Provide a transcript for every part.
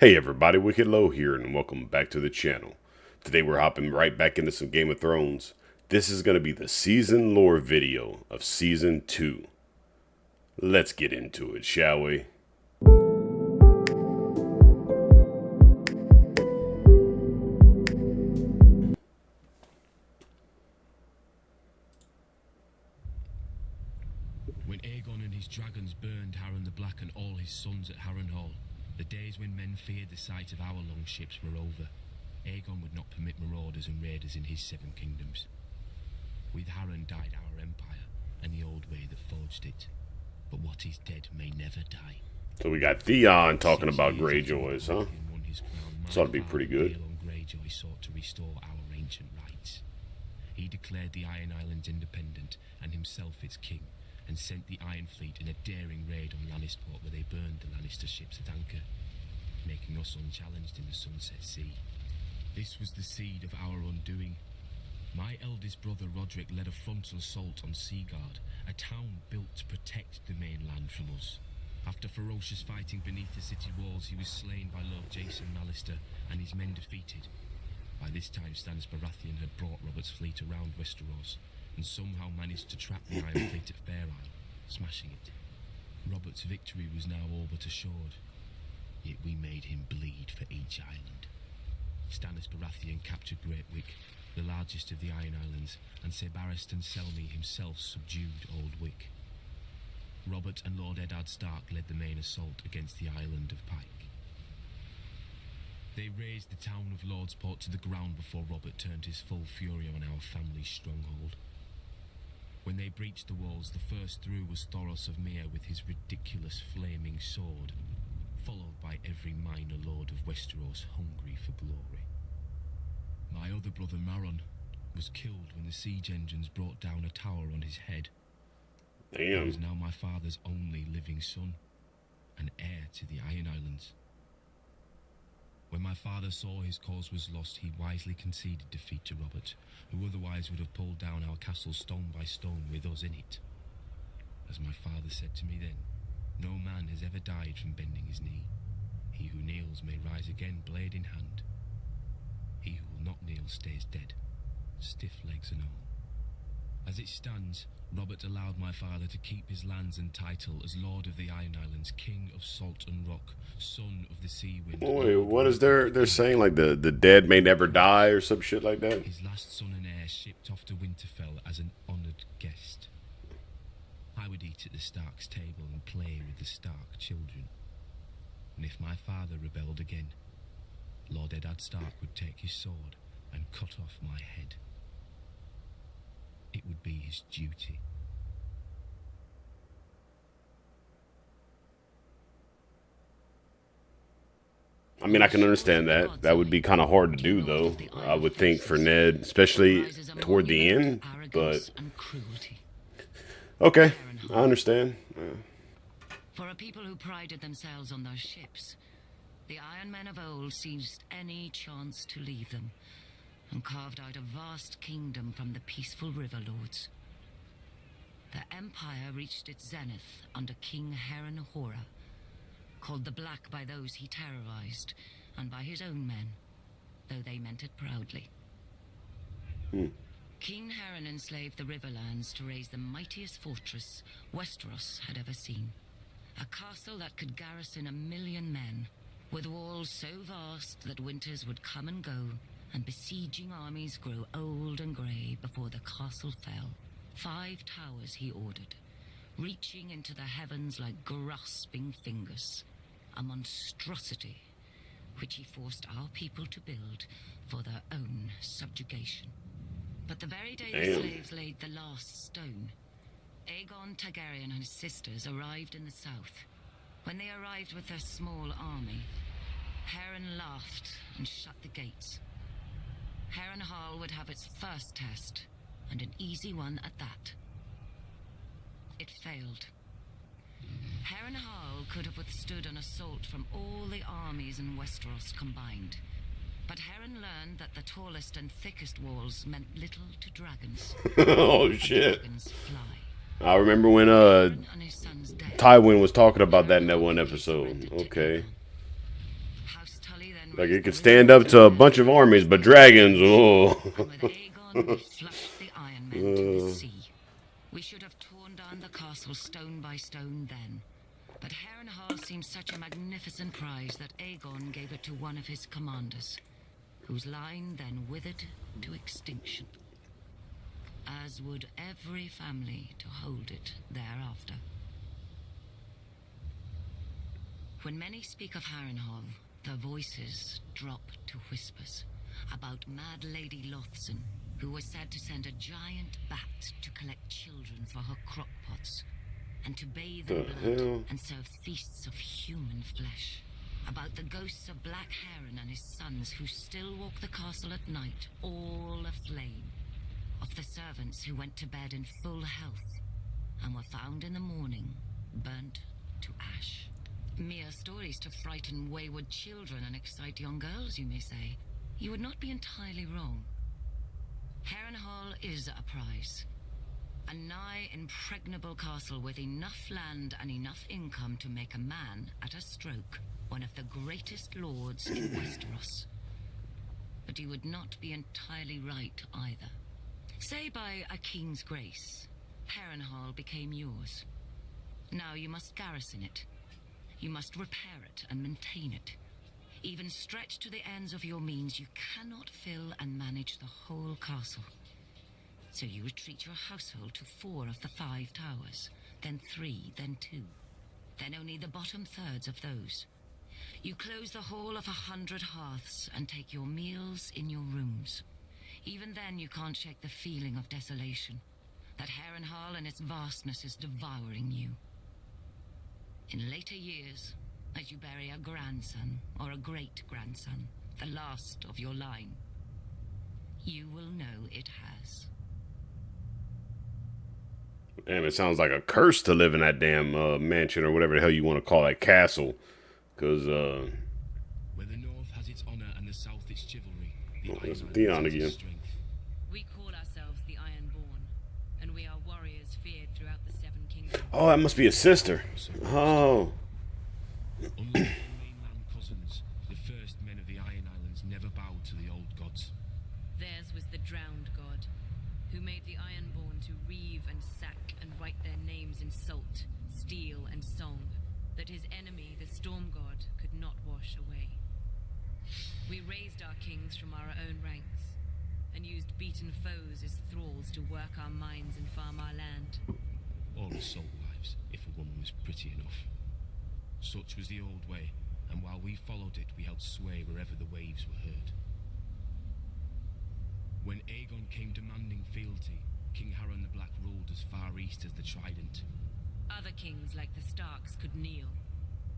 Hey everybody, Wicked Low here, and welcome back to the channel. Today we're hopping right back into some Game of Thrones. This is going to be the season lore video of Season 2. Let's get into it, shall we? When Aegon and his dragons burned Harren the Black and all his sons at Harrenhal, the days when men feared the sight of our longships were over. Aegon would not permit marauders and raiders in his 7 kingdoms. With Harren died our empire, and the old way that forged it. But what is dead may never die. So we got Theon talking about Greyjoys, huh? This ought to be pretty good. Theon Greyjoy sought to restore our ancient rights. He declared the Iron Islands independent and himself its king, and sent the Iron Fleet in a daring raid on Lannisport where they burned the Lannister ships at anchor, making us unchallenged in the Sunset Sea. This was the seed of our undoing. My eldest brother Roderick led a frontal assault on Seaguard, a town built to protect the mainland from us. After ferocious fighting beneath the city walls, he was slain by Lord Jason Mallister and his men defeated. By this time, Stannis Baratheon had brought Robert's fleet around Westeros, and somehow managed to trap the Iron Fleet at Fair Isle, smashing it. Robert's victory was now all but assured, yet we made him bleed for each island. Stannis Baratheon captured Great Wick, the largest of the Iron Islands, and Ser Barristan Selmy himself subdued Old Wick. Robert and Lord Eddard Stark led the main assault against the island of Pike. They razed the town of Lordsport to the ground before Robert turned his full fury on our family's stronghold. When they breached the walls, the first through was Thoros of Myr with his ridiculous flaming sword, followed by every minor lord of Westeros hungry for glory. My other brother Maron was killed when the siege engines brought down a tower on his head. He was now my father's only living son, and heir to the Iron Islands. When my father saw his cause was lost, he wisely conceded defeat to Robert, who otherwise would have pulled down our castle stone by stone with us in it. As my father said to me then, no man has ever died from bending his knee. He who kneels may rise again, blade in hand. He who will not kneel stays dead, stiff legs and all. As it stands, Robert allowed my father to keep his lands and title as Lord of the Iron Islands, King of Salt and Rock, Son of the Sea Wind. Boy, what is they're saying, like the dead may never die or some shit like that? His last son and heir shipped off to Winterfell as an honoured guest. I would eat at the Stark's table and play with the Stark children. And if my father rebelled again, Lord Eddard Stark would take his sword and cut off my head. It would be his duty. I mean, I can understand that. That would be kind of hard to do, though, I would think, for Ned, especially toward the end, but okay, I understand. For a people who prided themselves on their ships, the Iron Men of old seized any chance to leave them, and carved out a vast kingdom from the peaceful river lords. The empire reached its zenith under King Harren Hora, called the Black by those he terrorized, and by his own men, though they meant it proudly. King Harren enslaved the Riverlands to raise the mightiest fortress Westeros had ever seen. A castle that could garrison 1,000,000 men, with walls so vast that winters would come and go, and besieging armies grow old and grey before the castle fell. 5 towers he ordered, reaching into the heavens like grasping fingers. A monstrosity which he forced our people to build for their own subjugation. But the very day the slaves laid the last stone, Aegon Targaryen and his sisters arrived in the south. When they arrived with their small army, Harren laughed and shut the gates. Harrenhal would have its first test, and an easy one at that. It failed. Harrenhal could have withstood an assault from all the armies in Westeros combined. But Harren learned that the tallest and thickest walls meant little to dragons. Oh, shit. Dragons fly. I remember when Harren and his son's death, Tywin was talking about that in that one episode. Okay. House Tully then Like, it raised could the stand up River to a Lands bunch of armies, but dragons, oh. and with Aegon, we flushed the Iron Men to the sea. We should have torn down the castle stone by stone then. But Harrenhal seemed such a magnificent prize that Aegon gave it to one of his commanders, whose line then withered to extinction, as would every family to hold it thereafter. When many speak of Harrenhal, their voices drop to whispers about Mad Lady Lothson, who was said to send a giant bat to collect children for her crockpots, and to bathe in blood and serve feasts of human flesh. About the ghosts of Black Heron and his sons who still walk the castle at night, all aflame. Of the servants who went to bed in full health and were found in the morning burnt to ash. Mere stories to frighten wayward children and excite young girls, you may say. You would not be entirely wrong. Harrenhal is a prize. A nigh impregnable castle with enough land and enough income to make a man, at a stroke, one of the greatest lords in Westeros. But you would not be entirely right either. Say by a king's grace, Harrenhal became yours. Now you must garrison it. You must repair it and maintain it. Even stretched to the ends of your means, you cannot fill and manage the whole castle. So you retreat your household to 4 of the 5 towers, then 3, then 2, then only the bottom thirds of those. You close the whole of 100 hearths and take your meals in your rooms. Even then you can't shake the feeling of desolation, that Harrenhal in its vastness is devouring you. In later years, as you bury a grandson or a great-grandson, the last of your line, you will know it has. Damn, it sounds like a curse to live in that damn mansion or whatever the hell you want to call that castle. Because, Where the north has its honor and the south its chivalry, the Iron that's Islands Theon has again. its strength. We call ourselves the Ironborn, and we are warriors feared throughout the 7 kingdoms. Oh, that must be his sister. Oh. Unlike their mainland cousins, the first men of the Iron Islands never bowed to the old gods. Theirs was the drowned god, who made the Ironborn to reave and sack and write their names in salt, steel, and song, that his enemy, the storm god, could not wash away. We raised our kings from our own ranks, and used beaten foes as thralls to work our mines and farm our land. Or as salt wives, if a woman was pretty enough. Such was the old way, and while we followed it, we held sway wherever the waves were heard. When Aegon came demanding fealty, King Harren the Black ruled as far east as the Trident. Other kings like the Starks could kneel,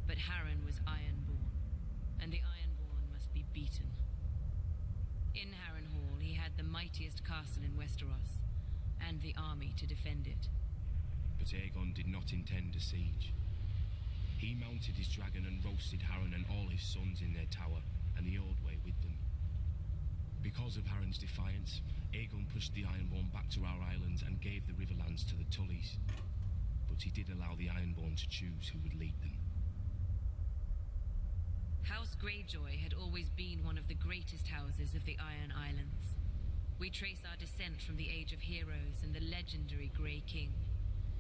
but Harren was Ironborn, and the Ironborn must be beaten. In Harrenhal, he had the mightiest castle in Westeros, and the army to defend it. But Aegon did not intend a siege. He mounted his dragon and roasted Harren and all his sons in their tower, and the old way with them. Because of Harren's defiance, Aegon pushed the Ironborn back to our islands and gave the Riverlands to the Tullys. But he did allow the Ironborn to choose who would lead them. House Greyjoy had always been one of the greatest houses of the Iron Islands. We trace our descent from the Age of Heroes and the legendary Grey King,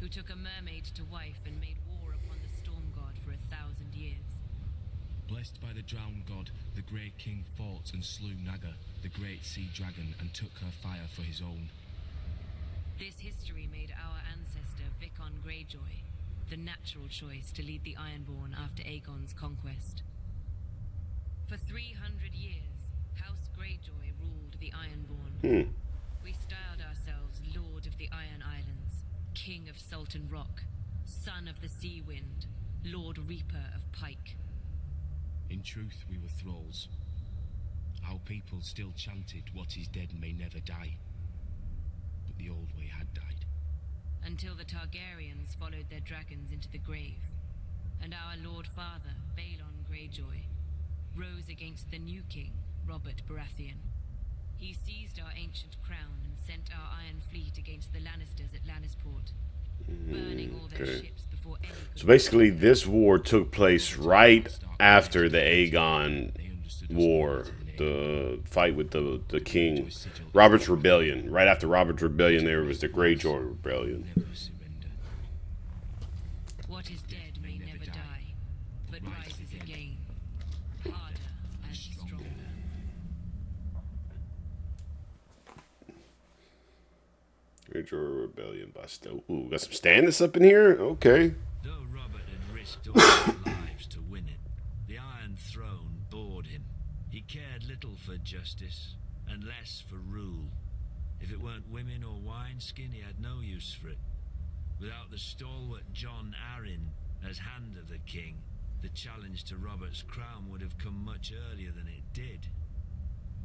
who took a mermaid to wife and made war upon the Storm God for 1,000 years. Blessed by the drowned god, the Grey King fought and slew Naga, the great sea dragon, and took her fire for his own. This history made our ancestor Vicon Greyjoy the natural choice to lead the Ironborn after Aegon's conquest. For 300 years, House Greyjoy ruled the Ironborn. We styled ourselves Lord of the Iron Islands, King of Salt and Rock, Son of the Sea Wind, Lord Reaper of Pike. In truth, we were thralls. Our people still chanted, "What is dead may never die." But the old way had died. Until the Targaryens followed their dragons into the grave, and our Lord Father, Balon Greyjoy, rose against the new king, Robert Baratheon. He seized our ancient crown and sent our Iron Fleet against the Lannisters at Lannisport. burning all their Okay. ships before any could So basically, this war took place right after the Aegon War, the fight with the king, Robert's Rebellion. Right after Robert's Rebellion, there was the Greyjoy Rebellion. never surrender. What is dead may never die, but rises again, harder and stronger. Greyjoy Rebellion by Stowe. Ooh, got some Stannis up in here? Okay. Though Robert had risked all his lives to win it, the Iron Throne bored him. He cared little for justice, and less for rule. If it weren't women or wineskin, he had no use for it. Without the stalwart John Arryn as Hand of the King, the challenge to Robert's crown would have come much earlier than it did.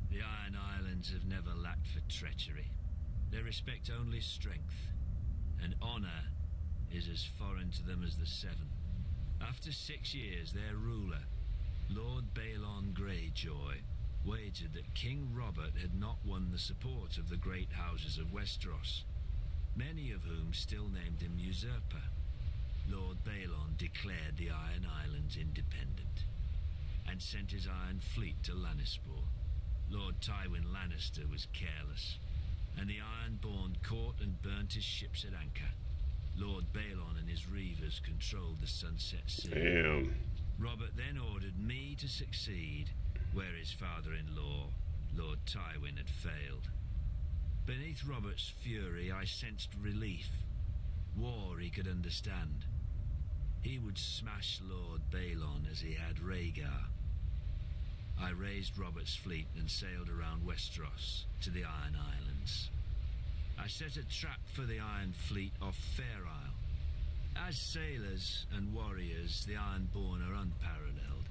The Iron Islands have never lacked for treachery. They respect only strength, and honor is as foreign to them as the Seven. After 6 years, their ruler, Lord Balon Greyjoy, wagered that King Robert had not won the support of the great houses of Westeros, many of whom still named him usurper. Lord Balon declared the Iron Islands independent, and sent his Iron Fleet to Lannispor. Lord Tywin Lannister was careless, and the Ironborn caught and burnt his ships at anchor. Lord Balon and his reavers controlled the Sunset Sea. Damn. Robert then ordered me to succeed where his father-in-law, Lord Tywin, had failed. Beneath Robert's fury, I sensed relief. War he could understand. He would smash Lord Balon as he had Rhaegar. I raised Robert's fleet and sailed around Westeros to the Iron Islands. I set a trap for the Iron Fleet off Fair Isle. As sailors and warriors, the Ironborn are unparalleled,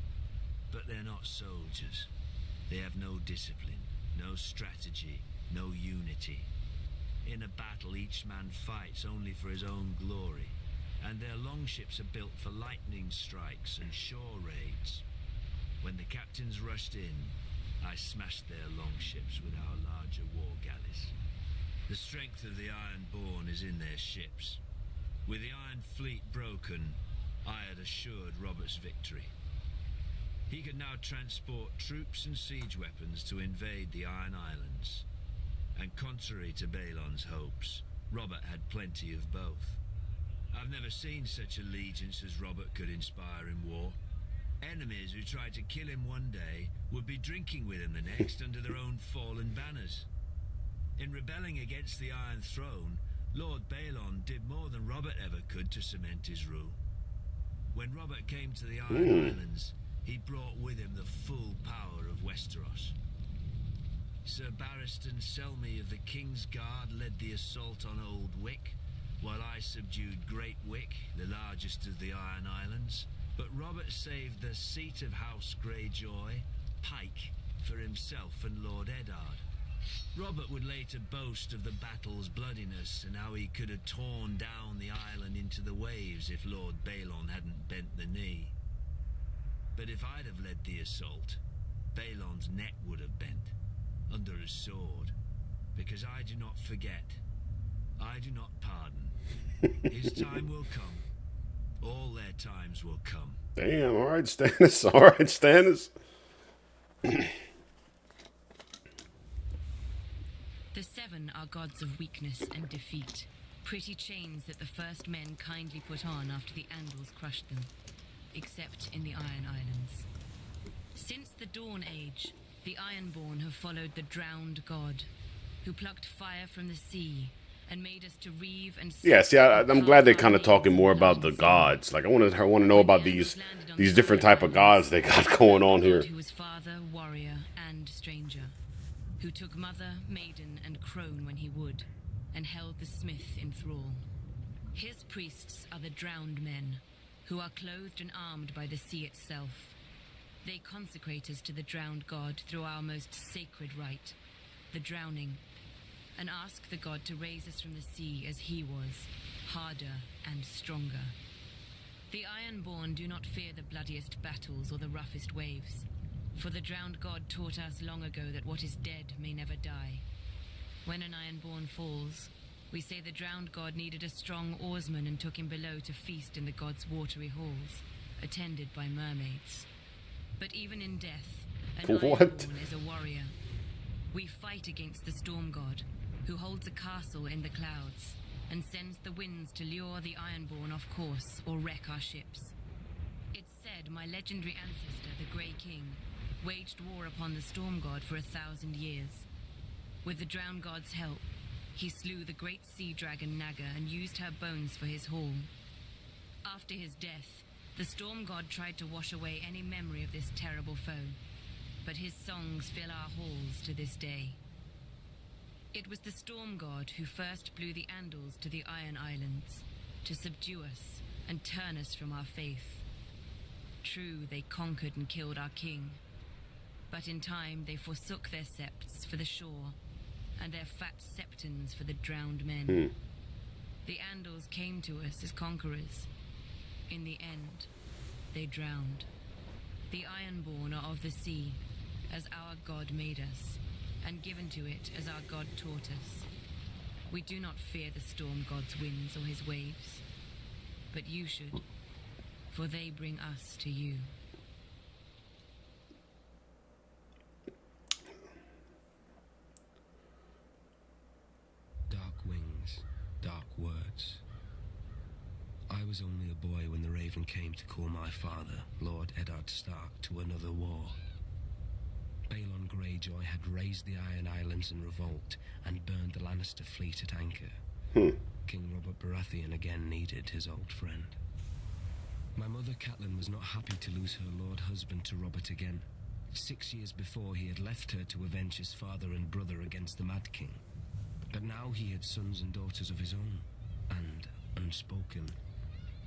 but they're not soldiers. They have no discipline, no strategy, no unity. In a battle, each man fights only for his own glory, and their longships are built for lightning strikes and shore raids. When the captains rushed in, I smashed their longships with our larger war galleys. The strength of the Ironborn is in their ships. With the Iron Fleet broken, I had assured Robert's victory. He could now transport troops and siege weapons to invade the Iron Islands. And contrary to Balon's hopes, Robert had plenty of both. I've never seen such allegiance as Robert could inspire in war. Enemies who tried to kill him one day would be drinking with him the next under their own fallen banners. In rebelling against the Iron Throne, Lord Balon did more than Robert ever could to cement his rule. When Robert came to the Iron Islands, he brought with him the full power of Westeros. Sir Barristan Selmy of the King's Guard led the assault on Old Wick, while I subdued Great Wick, the largest of the Iron Islands. But Robert saved the seat of House Greyjoy, Pike, for himself and Lord Eddard. Robert would later boast of the battle's bloodiness and how he could have torn down the island into the waves if Lord Balon hadn't bent the knee. But if I'd have led the assault, Balon's neck would have bent, under his sword, because I do not forget, I do not pardon. His time will come. All their times will come. Damn. All right, Stannis. All right, Stannis. The Seven are gods of weakness and defeat, pretty chains that the first men kindly put on after the Andals crushed them, except in the Iron Islands. Since the Dawn Age, the Ironborn have followed the drowned god, who plucked fire from the sea and made us to reave and Yeah, see, I'm glad they're kind of talking more about the gods. Like, I want to know about these different type of gods they got going on here. Who was father, warrior, and stranger, who took mother, maiden, and crone when he would, and held the smith in thrall. His priests are the drowned men, who are clothed and armed by the sea itself. They consecrate us to the drowned god through our most sacred rite, the drowning, and ask the god to raise us from the sea as he was, harder and stronger. The Ironborn do not fear the bloodiest battles or the roughest waves, for the drowned god taught us long ago that what is dead may never die. When an Ironborn falls, We say the drowned god needed a strong oarsman and took him below to feast in the god's watery halls, attended by mermaids. But even in death, an What? Ironborn is a warrior. We fight against the storm god, who holds a castle in the clouds, and sends the winds to lure the Ironborn off course or wreck our ships. It's said my legendary ancestor, the Grey King, waged war upon the storm god for 1,000 years. With the drowned god's help, he slew the great sea dragon Naga and used her bones for his haul. After his death, the storm god tried to wash away any memory of this terrible foe, but his songs fill our halls to this day. It was the storm god who first blew the Andals to the Iron Islands, to subdue us and turn us from our faith. True, they conquered and killed our king, but in time they forsook their septs for the shore, and their fat septons for the drowned men. The Andals came to us as conquerors. In the end, they drowned. The Ironborn are of the sea, as our god made us, and given to it as our god taught us. We do not fear the storm god's winds or his waves, but you should, for they bring us to you. Dark wings, dark words. I was only a boy when the Raven came to call my father, Lord Eddard Stark, to another war. Balon Greyjoy had raised the Iron Islands in revolt and burned the Lannister fleet at anchor. King Robert Baratheon again needed his old friend. My mother Catelyn was not happy to lose her lord husband to Robert again. 6 years before, he had left her to avenge his father and brother against the Mad King. But now he had sons and daughters of his own, and, unspoken,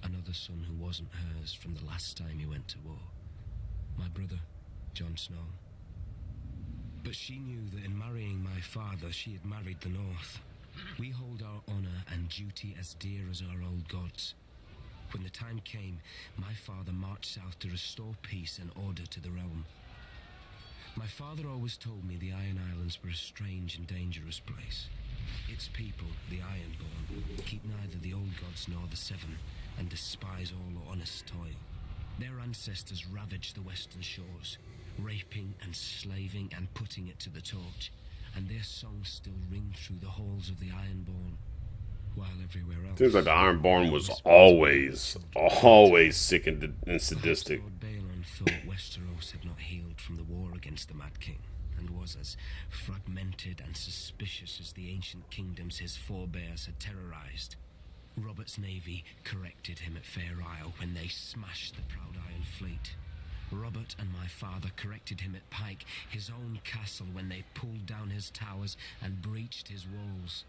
another son who wasn't hers from the last time he went to war. My brother, Jon Snow. But she knew that in marrying my father, she had married the North. We hold our honor and duty as dear as our old gods. When the time came, my father marched south to restore peace and order to the realm. My father always told me the Iron Islands were a strange and dangerous place. Its people, the Ironborn, keep neither the old gods nor the Seven, and despise all honest toil. Their ancestors ravaged the western shores, raping and slaving and putting it to the torch, and their songs still ring through the halls of the Ironborn, while everywhere else... Seems like the Ironborn was always sick and sadistic. Lord Balon thought Westeros had not healed from the war against the Mad King, and was as fragmented and suspicious as the ancient kingdoms his forebears had terrorized. Robert's navy corrected him at Fair Isle when they smashed the proud Iron Fleet. Robert and my father corrected him at Pike, his own castle, when they pulled down his towers and breached his walls.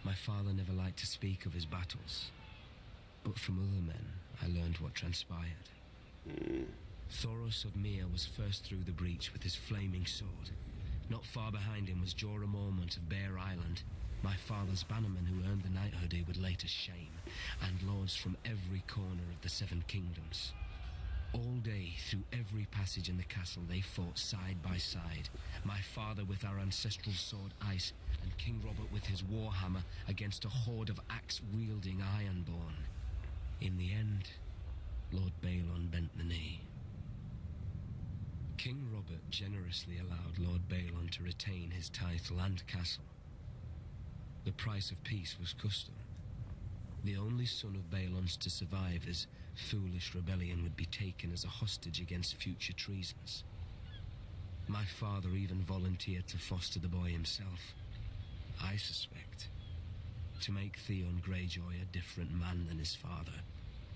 My father never liked to speak of his battles, but from other men I learned what transpired. Thoros of Myr was first through the breach with his flaming sword. Not far behind him was Jorah Mormont of Bear Island, my father's bannerman who earned the knighthood he would later shame, and lords from every corner of the Seven Kingdoms. All day, through every passage in the castle, they fought side by side. My father with our ancestral sword Ice, and King Robert with his warhammer against a horde of axe-wielding Ironborn. In the end, Lord Balon bent the knee. King Robert generously allowed Lord Balon to retain his title and castle. The price of peace was custom. The only son of Balon's to survive his foolish rebellion would be taken as a hostage against future treasons. My father even volunteered to foster the boy himself. I suspect to make Theon Greyjoy a different man than his father,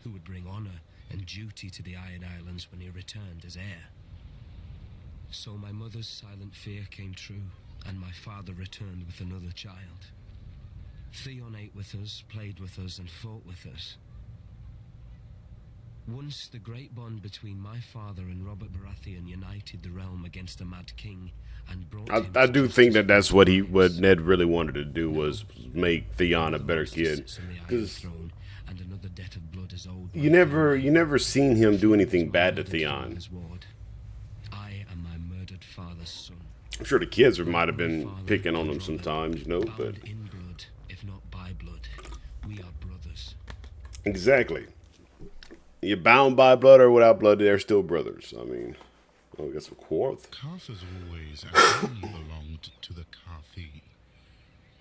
who would bring honor and duty to the Iron Islands when he returned as heir. So my mother's silent fear came true, and my father returned with another child. Theon ate with us, played with us, and fought with us. Once the great bond between my father and Robert Baratheon united the realm against a Mad King and brought I do think that that's what Ned really wanted to do, was make Theon a better kid. Because you never seen him do anything bad to Theon. I am my murdered father's son. I'm sure the kids might have been picking on him sometimes, but Exactly. You're bound by blood or without blood, they're still brothers. I mean, I guess a quarth. Carth has always and only belonged to the Carthi.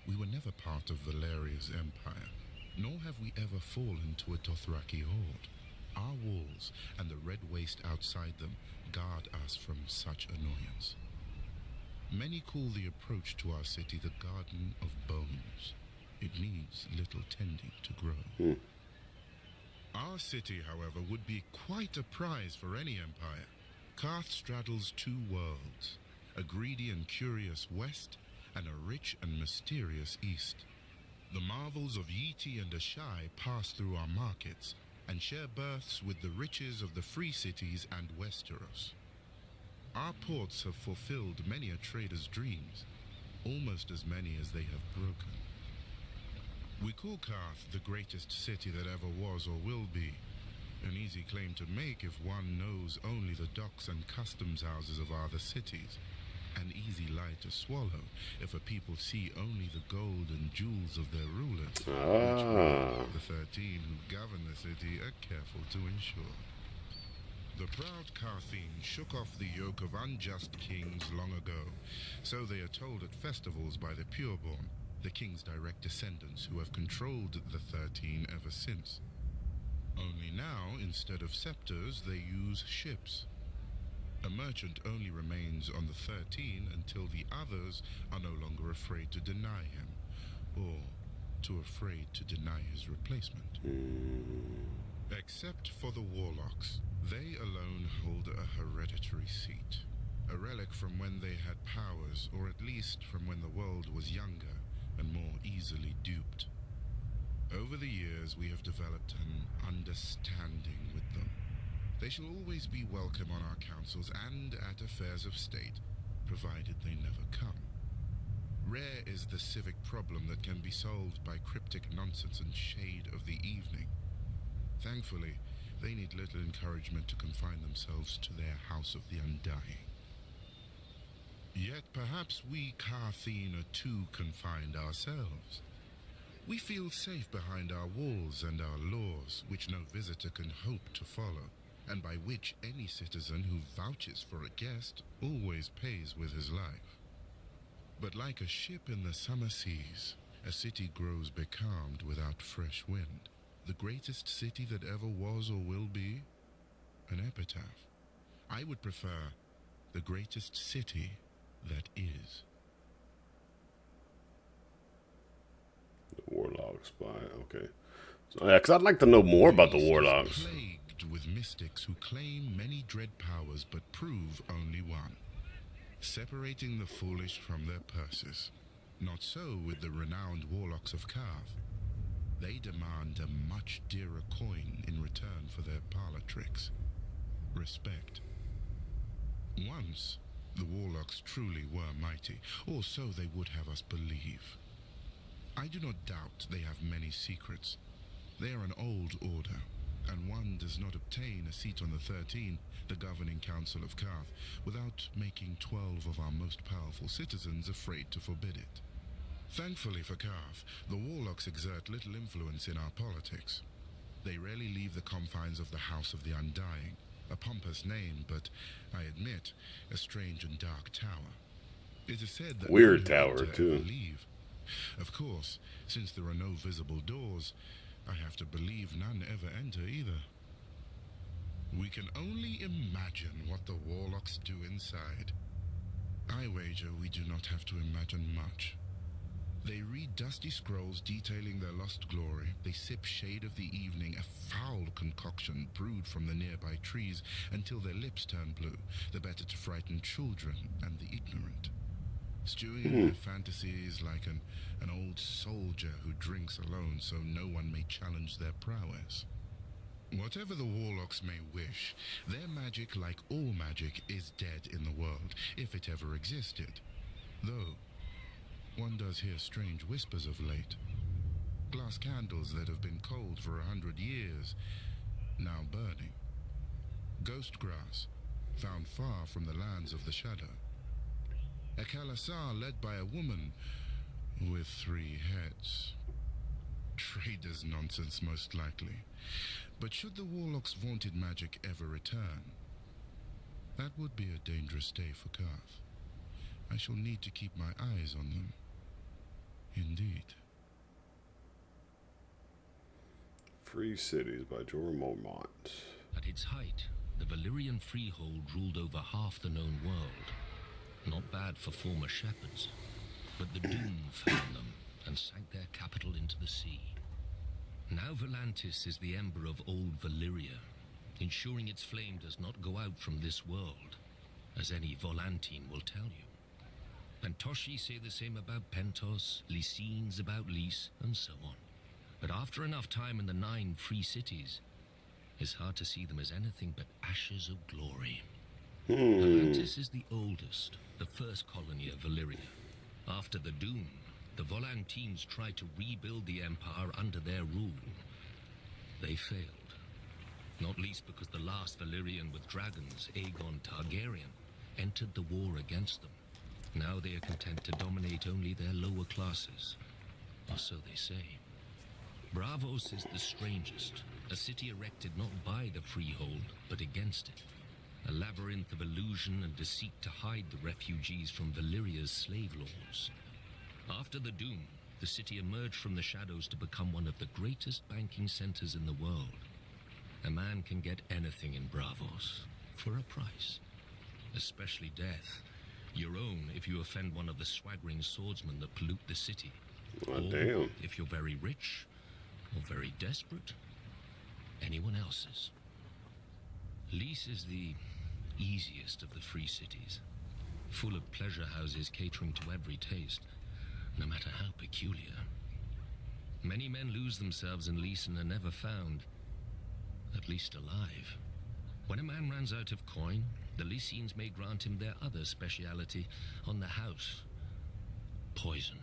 We were never part of Valeria's empire, nor have we ever fallen to a Dothraki horde. Our walls and the red waste outside them guard us from such annoyance. Many call the approach to our city the Garden of Bones. It needs little tending to grow. Our city, however, would be quite a prize for any empire. Carth straddles two worlds, a greedy and curious west, and a rich and mysterious east. The marvels of Yeti and Ashai pass through our markets, and share berths with the riches of the free cities and Westeros. Our ports have fulfilled many a trader's dreams, almost as many as they have broken. We call Carth the greatest city that ever was or will be. An easy claim to make if one knows only the docks and customs houses of other cities. An easy lie to swallow if a people see only the gold and jewels of their rulers, which the 13 who govern the city are careful to ensure. The proud Carthene shook off the yoke of unjust kings long ago, so they are told at festivals by the pureborn, the king's direct descendants who have controlled the 13 ever since. Only now, instead of scepters, they use ships. A merchant only remains on the 13 until the others are no longer afraid to deny him, or too afraid to deny his replacement. Except for the warlocks, they alone hold a hereditary seat, a relic from when they had powers, or at least from when the world was younger and more easily duped. Over the years, we have developed an understanding with them. They shall always be welcome on our councils and at affairs of state, provided they never come. Rare is the civic problem that can be solved by cryptic nonsense and shade of the evening. Thankfully, they need little encouragement to confine themselves to their House of the Undying. Yet perhaps we Carthene are too confined ourselves. We feel safe behind our walls and our laws, which no visitor can hope to follow, and by which any citizen who vouches for a guest always pays with his life. But like a ship in the summer seas, a city grows becalmed without fresh wind. The greatest city that ever was or will be? An epitaph. I would prefer the greatest city that is. The Warlocks by, okay. So, yeah, because I'd like to know more about the Warlocks. Plagued with mystics who claim many dread powers but prove only one. Separating the foolish from their purses. Not so with the renowned Warlocks of Carth. They demand a much dearer coin in return for their parlor tricks. Respect. Once, the Warlocks truly were mighty, or so they would have us believe. I do not doubt they have many secrets. They are an old order, and one does not obtain a seat on the 13, the governing council of Carth, without making 12 of our most powerful citizens afraid to forbid it. Thankfully for Carth, the Warlocks exert little influence in our politics. They rarely leave the confines of the House of the Undying, a pompous name, but, I admit, a strange and dark tower. It is said that Weird none who tower, enter too. ever leave. Of course, since there are no visible doors, I have to believe none ever enter either. We can only imagine what the Warlocks do inside. I wager we do not have to imagine much. They read dusty scrolls detailing their lost glory. They sip shade of the evening, a foul concoction brewed from the nearby trees, until their lips turn blue, the better to frighten children and the ignorant. Stewing in their fantasies like an old soldier who drinks alone so no one may challenge their prowess. Whatever the Warlocks may wish, their magic, like all magic, is dead in the world, if it ever existed. Though, one does hear strange whispers of late. Glass candles that have been cold for 100 years, now burning. Ghost grass, found far from the lands of the shadow. A Khalasar led by a woman with 3 heads. Trader's nonsense, most likely. But should the Warlock's vaunted magic ever return, that would be a dangerous day for Karth. I shall need to keep my eyes on them. Indeed. Free Cities by Jorah Mormont. At its height, the Valyrian freehold ruled over half the known world. Not bad for former shepherds. But the Doom found them and sank their capital into the sea. Now Volantis is the ember of old Valyria, ensuring its flame does not go out from this world, as any Volantine will tell you. Pentoshi say the same about Pentos, Lycines about Lys, and so on. But after enough time in the 9 free cities, it's hard to see them as anything but ashes of glory. Volantis is the oldest, the first colony of Valyria. After the Doom, the Volantines tried to rebuild the empire under their rule. They failed, not least because the last Valyrian with dragons, Aegon Targaryen, entered the war against them. Now they are content to dominate only their lower classes, or so they say. Braavos is the strangest, a city erected not by the freehold, but against it. A labyrinth of illusion and deceit to hide the refugees from Valyria's slave lords. After the Doom, the city emerged from the shadows to become one of the greatest banking centers in the world. A man can get anything in Braavos, for a price. Especially death. Your own if you offend one of the swaggering swordsmen that pollute the city. Oh, or damn. if you're very rich, or very desperate, anyone else's. Lys is the easiest of the free cities, full of pleasure houses catering to every taste, no matter how peculiar. Many men lose themselves in Lys and are never found, at least alive. When a man runs out of coin, the Lycines may grant him their other speciality on the house: poison.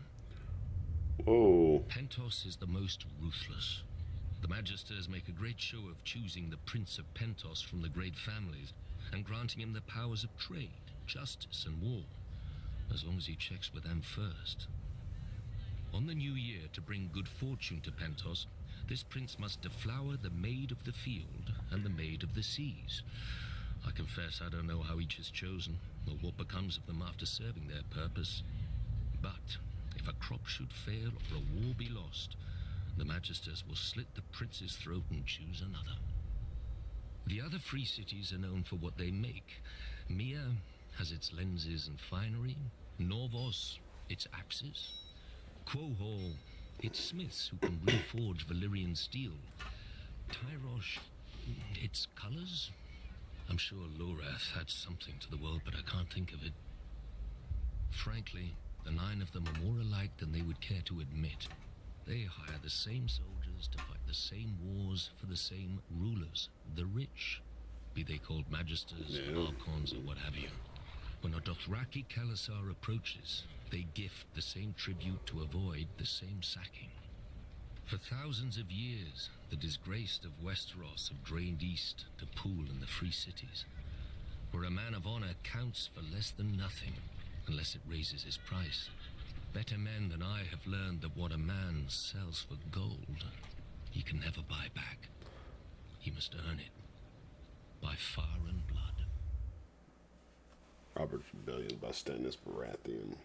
Whoa. Pentos is the most ruthless. The Magisters make a great show of choosing the Prince of Pentos from the great families and granting him the powers of trade, justice, and war, as long as he checks with them first. On the new year, to bring good fortune to Pentos, this prince must deflower the Maid of the Field and the Maid of the Seas. I confess I don't know how each is chosen, or what becomes of them after serving their purpose. But if a crop should fail or a war be lost, the Magisters will slit the prince's throat and choose another. The other free cities are known for what they make. Mia has its lenses and finery, Norvos its axes, Quohor its smiths who can reforge Valyrian steel, Tyrosh its colors. I'm sure Lorath had something to the world, but I can't think of it. Frankly, the 9 of them are more alike than they would care to admit. They hire the same soldiers to fight the same wars for the same rulers, the rich, be they called Magisters, Archons, or what have you. When a Dothraki Khalasar approaches, they gift the same tribute to avoid the same sacking. For thousands of years, the disgraced of Westeros have drained east to pool in the free cities, where a man of honor counts for less than nothing, unless it raises his price. Better men than I have learned that what a man sells for gold, he can never buy back. He must earn it, by fire and blood. Robert's Rebellion by Stannis Baratheon.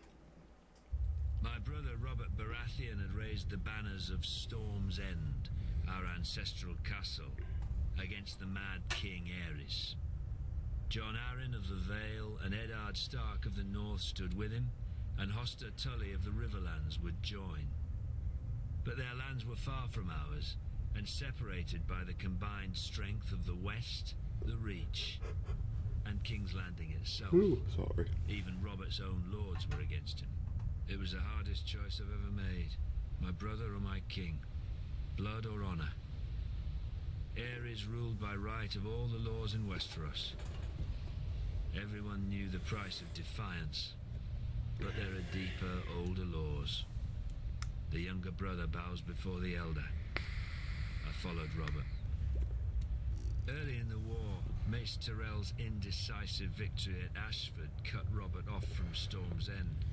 My brother Robert Baratheon had raised the banners of Storm's End, our ancestral castle, against the mad King Aerys. Jon Arryn of the Vale and Eddard Stark of the North stood with him, and Hoster Tully of the Riverlands would join. But their lands were far from ours, and separated by the combined strength of the West, the Reach, and King's Landing itself. Ooh, sorry. Even Robert's own lords were against him. It was the hardest choice I've ever made. My brother or my king. Blood or honor. Aerys ruled by right of all the laws in Westeros. Everyone knew the price of defiance. But there are deeper, older laws. The younger brother bows before the elder. I followed Robert. Early in the war, Mace Tyrell's indecisive victory at Ashford cut Robert off from Storm's End.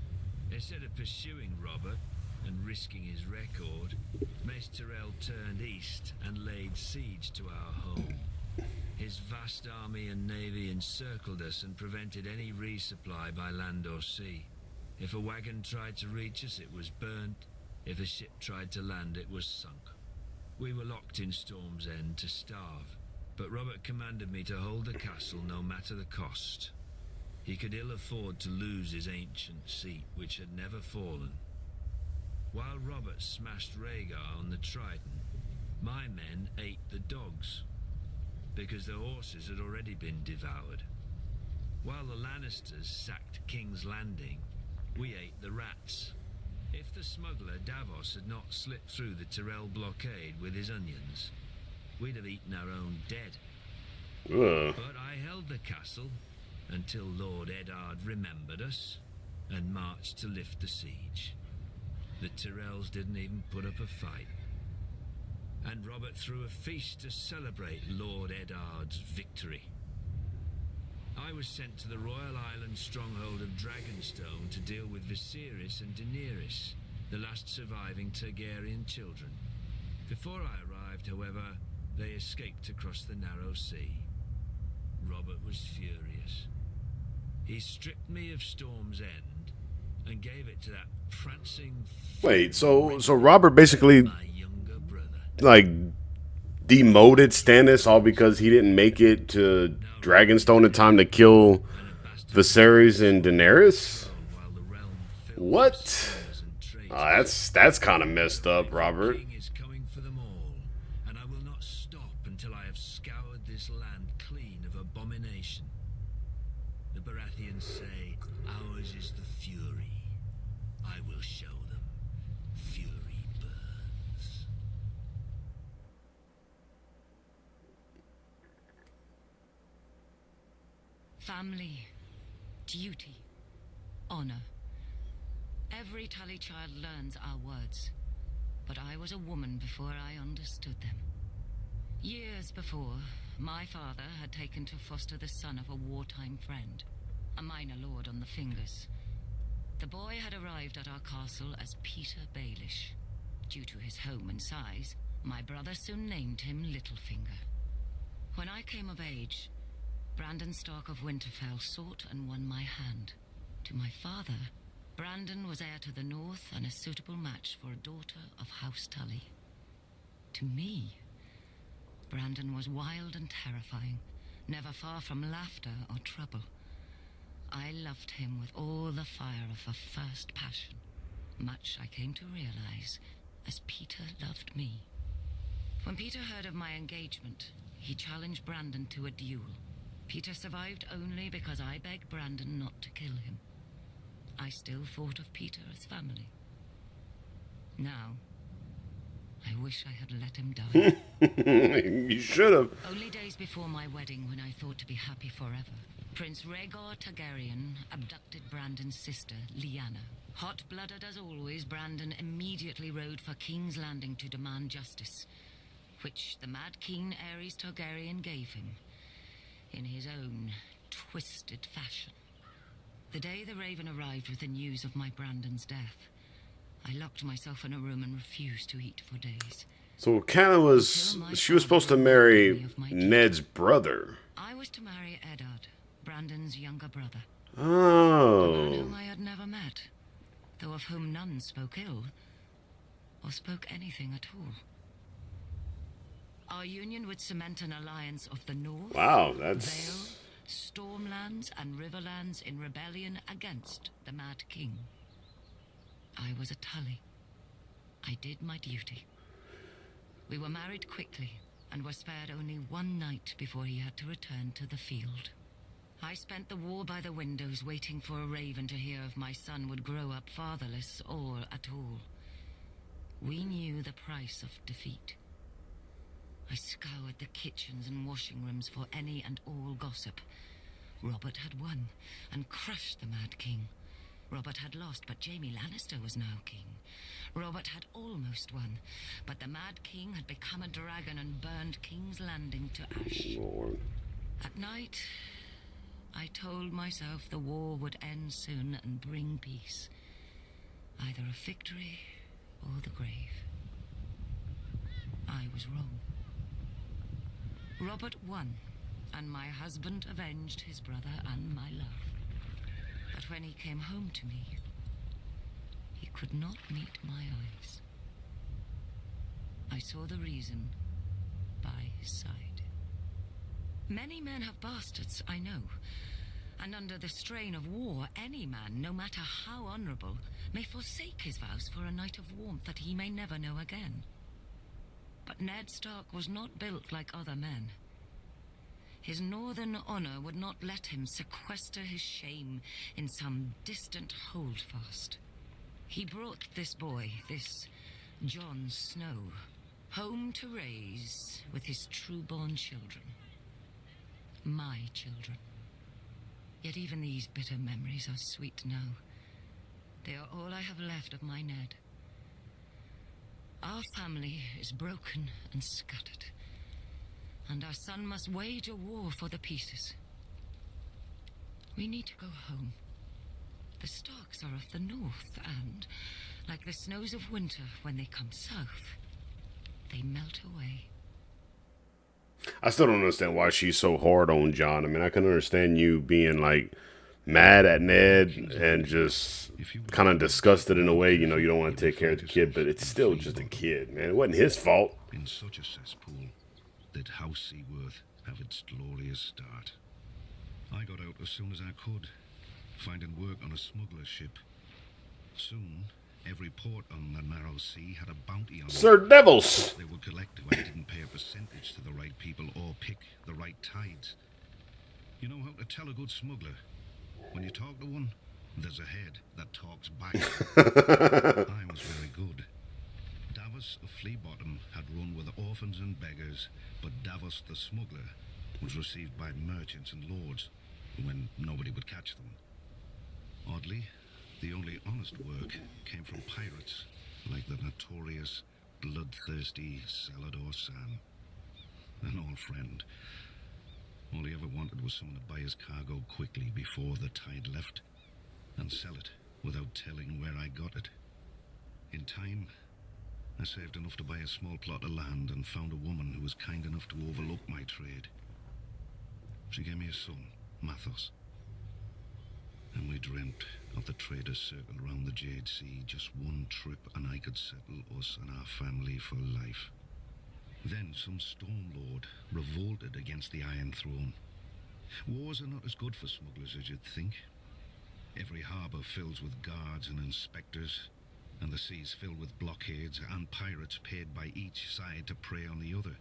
Instead of pursuing Robert, and risking his record, Mace Tyrell turned east and laid siege to our home. His vast army and navy encircled us and prevented any resupply by land or sea. If a wagon tried to reach us, it was burnt. If a ship tried to land, it was sunk. We were locked in Storm's End to starve, but Robert commanded me to hold the castle no matter the cost. He could ill afford to lose his ancient seat, which had never fallen. While Robert smashed Rhaegar on the Trident, my men ate the dogs, because the horses had already been devoured. While the Lannisters sacked King's Landing, we ate the rats. If the smuggler Davos had not slipped through the Tyrell blockade with his onions, we'd have eaten our own dead. But I held the castle until Lord Eddard remembered us and marched to lift the siege. The Tyrells didn't even put up a fight. And Robert threw a feast to celebrate Lord Eddard's victory. I was sent to the Royal Island stronghold of Dragonstone to deal with Viserys and Daenerys, the last surviving Targaryen children. Before I arrived, however, they escaped across the narrow sea. Robert was furious. He stripped me of Storm's End and gave it to that prancing... Wait, so Robert basically, my younger brother. like, demoted Stannis all because he didn't make it to Dragonstone in time to kill Viserys and Daenerys? While the realm filled with What? spoilers and traitors. That's kind of messed up, Robert. The king is coming for them all, and I will not stop until I have scoured this land clean of abomination. The Baratheons say, ours is the fury. I will show them. Fury burns. Family, duty, honor. Every Tully child learns our words, but I was a woman before I understood them. Years before, my father had taken to foster the son of a wartime friend, a minor lord on the Fingers. The boy had arrived at our castle as Peter Baelish. Due to his home and size, my brother soon named him Littlefinger. When I came of age, Brandon Stark of Winterfell sought and won my hand. To my father, Brandon was heir to the north and a suitable match for a daughter of House Tully. To me, Brandon was wild and terrifying, never far from laughter or trouble. I loved him with all the fire of a first passion, much I came to realize as Peter loved me. When Peter heard of my engagement, he challenged Brandon to a duel. Peter survived only because I begged Brandon not to kill him. I still thought of Peter as family. Now, I wish I had let him die. You should have. Only days before my wedding, when I thought to be happy forever, Prince Rhaegar Targaryen abducted Brandon's sister, Lyanna. Hot-blooded as always, Brandon immediately rode for King's Landing to demand justice, which the Mad King Aerys Targaryen gave him, in his own twisted fashion. The day the Raven arrived with the news of my Brandon's death, I locked myself in a room and refused to eat for days. So kind of was, she was supposed to marry Ned's brother. I was to marry Eddard, Brandon's younger brother. A man Oh. whom I had never met, though of whom none spoke ill, or spoke anything at all. Our union would cement an alliance of the North, Wow, Vale, that's... Stormlands, and Riverlands in rebellion against the Mad King. I was a Tully. I did my duty. We were married quickly, and were spared only one night before he had to return to the field. I spent the war by the windows, waiting for a raven to hear if my son would grow up fatherless or at all. We knew the price of defeat. I scoured the kitchens and washing rooms for any and all gossip. Robert had won and crushed the Mad King. Robert had lost, but Jaime Lannister was now king. Robert had almost won, but the Mad King had become a dragon and burned King's Landing to ash. Lord. At night, I told myself the war would end soon and bring peace. Either a victory or the grave. I was wrong. Robert won, and my husband avenged his brother and my love. But when he came home to me, he could not meet my eyes. I saw the reason by his side. Many men have bastards, I know. And under the strain of war, any man, no matter how honorable, may forsake his vows for a night of warmth that he may never know again. But Ned Stark was not built like other men. His northern honor would not let him sequester his shame in some distant holdfast. He brought this boy, this Jon Snow, home to raise with his true-born children. My children. Yet even these bitter memories are sweet now. They are all I have left of my Ned. Our family is broken and scattered, and our son must wage a war for the pieces. We need to go home. The Starks are of the north, and, like the snows of winter when they come south, they melt away. I still don't understand why she's so hard on Jon. I mean, I can understand you being, like, mad at Ned and just kind of disgusted in a way, you know, you don't want to take care of the kid, but it's still just a kid, man. It wasn't his fault. In such a cesspool, did House Seaworth have its glorious start. I got out as soon as I could, finding work on a smuggler's ship. Soon, every port on the narrow sea had a bounty on Sir them. Devils! They would collect if I didn't pay a percentage to the right people or pick the right tides. You know how to tell a good smuggler? When you talk to one, there's a head that talks back. I was very good. Davos of Flea Bottom had run with orphans and beggars, but Davos the smuggler was received by merchants and lords when nobody would catch them. Oddly, the only honest work came from pirates, like the notorious, bloodthirsty Salador Sam. An old friend. All he ever wanted was someone to buy his cargo quickly before the tide left, and sell it without telling where I got it. In time, I saved enough to buy a small plot of land and found a woman who was kind enough to overlook my trade. She gave me a son, Mathos. And we dreamt of the traders' circle around the Jade Sea, just one trip, and I could settle us and our family for life. Then some Storm Lord revolted against the Iron Throne. Wars are not as good for smugglers as you'd think. Every harbour fills with guards and inspectors, and the seas filled with blockades and pirates paid by each side to prey on the other.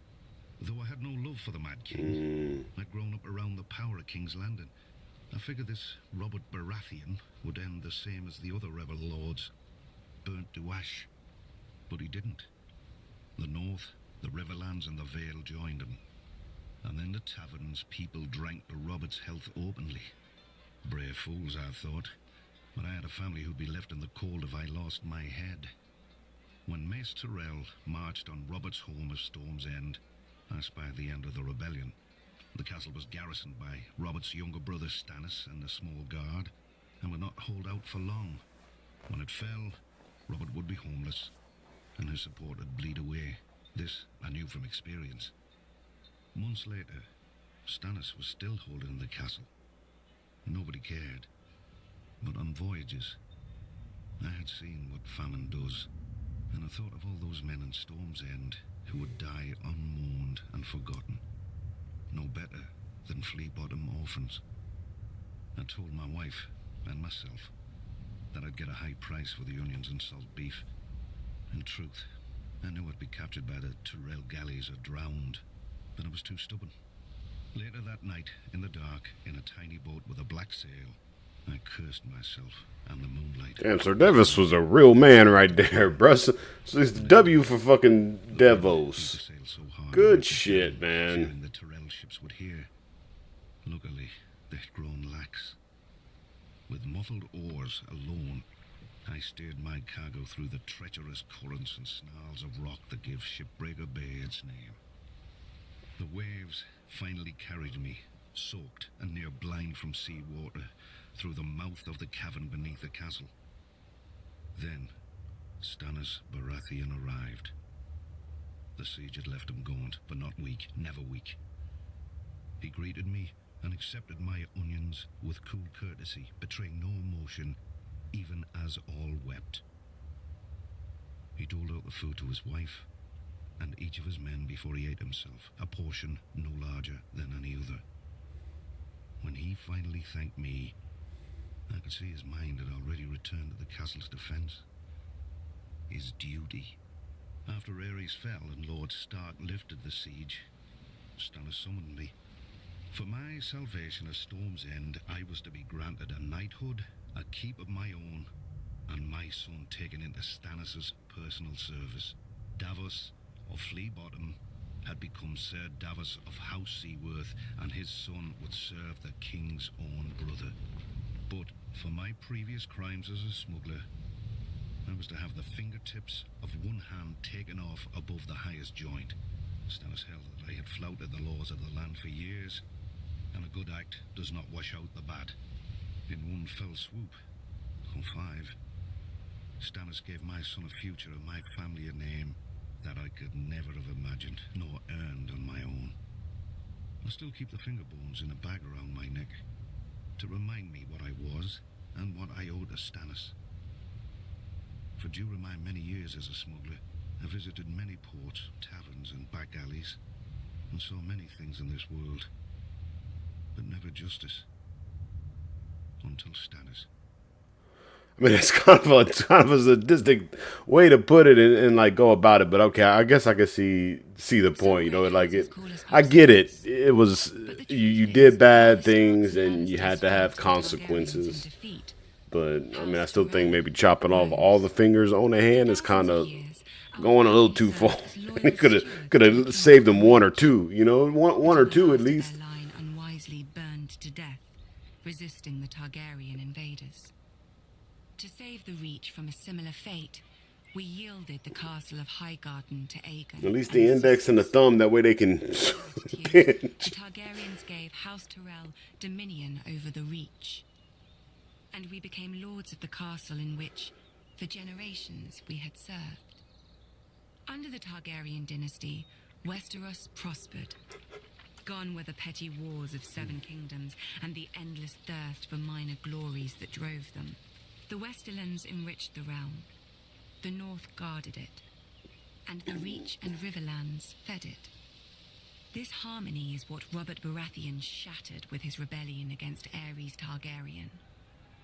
Though I had no love for the Mad King, I'd grown up around the power of King's Landing. I figured this Robert Baratheon would end the same as the other rebel lords, burnt to ash. But he didn't. The North, the Riverlands and the Vale joined him. And then the taverns people drank to Robert's health openly. Brave fools, I thought. But I had a family who'd be left in the cold if I lost my head. When Mace Tyrell marched on Robert's home of Storm's End, I spied the end of the rebellion. The castle was garrisoned by Robert's younger brother Stannis and a small guard, and would not hold out for long. When it fell, Robert would be homeless, and his support would bleed away. This I knew from experience. Months later, Stannis was still holding the castle. Nobody cared. But on voyages, I had seen what famine does, and I thought of all those men in Storm's End who would die unmourned and forgotten. No better than Flea Bottom orphans. I told my wife and myself that I'd get a high price for the onions and salt beef. In truth, I knew I'd be captured by the Tyrell galleys or drowned, but I was too stubborn. Later that night, in the dark, in a tiny boat with a black sail, I cursed myself and the moonlight. Damn, Sir Devos was a real man right there, bruh. So it's the W for fucking Devos. Good shit, man. The Tyrell ships would hear. Luckily, they'd grown lax. With muffled oars alone, I steered my cargo through the treacherous currents and snarls of rock that give Shipbreaker Bay its name. The waves finally carried me, soaked and near blind from sea water, through the mouth of the cavern beneath the castle. Then, Stannis Baratheon arrived. The siege had left him gaunt, but not weak, never weak. He greeted me and accepted my onions with cool courtesy, betraying no emotion, even as all wept. He doled out the food to his wife and each of his men before he ate himself, a portion no larger than any other. When he finally thanked me, I could see his mind had already returned to the castle's defense. His duty. After Ares fell and Lord Stark lifted the siege, Stannis summoned me. For my salvation at Storm's End, I was to be granted a knighthood, a keep of my own, and my son taken into Stannis' personal service. Davos of Flea Bottom had become Sir Davos of House Seaworth, and his son would serve the king's own brother. But for my previous crimes as a smuggler, I was to have the fingertips of one hand taken off above the highest joint. Stannis held that I had flouted the laws of the land for years, and a good act does not wash out the bad. In one fell swoop, or 5, Stannis gave my son a future and my family a name that I could never have imagined, nor earned on my own. I still keep the finger bones in a bag around my neck, to remind me what I was and what I owed to Stannis. For during my many years as a smuggler, I visited many ports, taverns and back alleys, and saw many things in this world, but never justice. Until Stannis. I mean, it's kind of a sadistic way to put it and like go about it, but okay, I guess I could see the point. You know, like I get it. It was you did bad things and you had to have consequences. But I mean, I still think maybe chopping off all the fingers on the hand is kind of going a little too far. could have saved them one or two. You know, one or two at least. Their line unwisely burned to death, resisting the Targaryen invaders. To save the Reach from a similar fate, we yielded the castle of Highgarden to Aegon. At least the index and the thumb, that way they can pinch. The Targaryens gave House Tyrell dominion over the Reach, and we became lords of the castle in which, for generations, we had served. Under the Targaryen dynasty, Westeros prospered. Gone were the petty wars of 7 kingdoms and the endless thirst for minor glories that drove them. The Westerlands enriched the realm, the North guarded it, and the Reach and Riverlands fed it. This harmony is what Robert Baratheon shattered with his rebellion against Aerys Targaryen.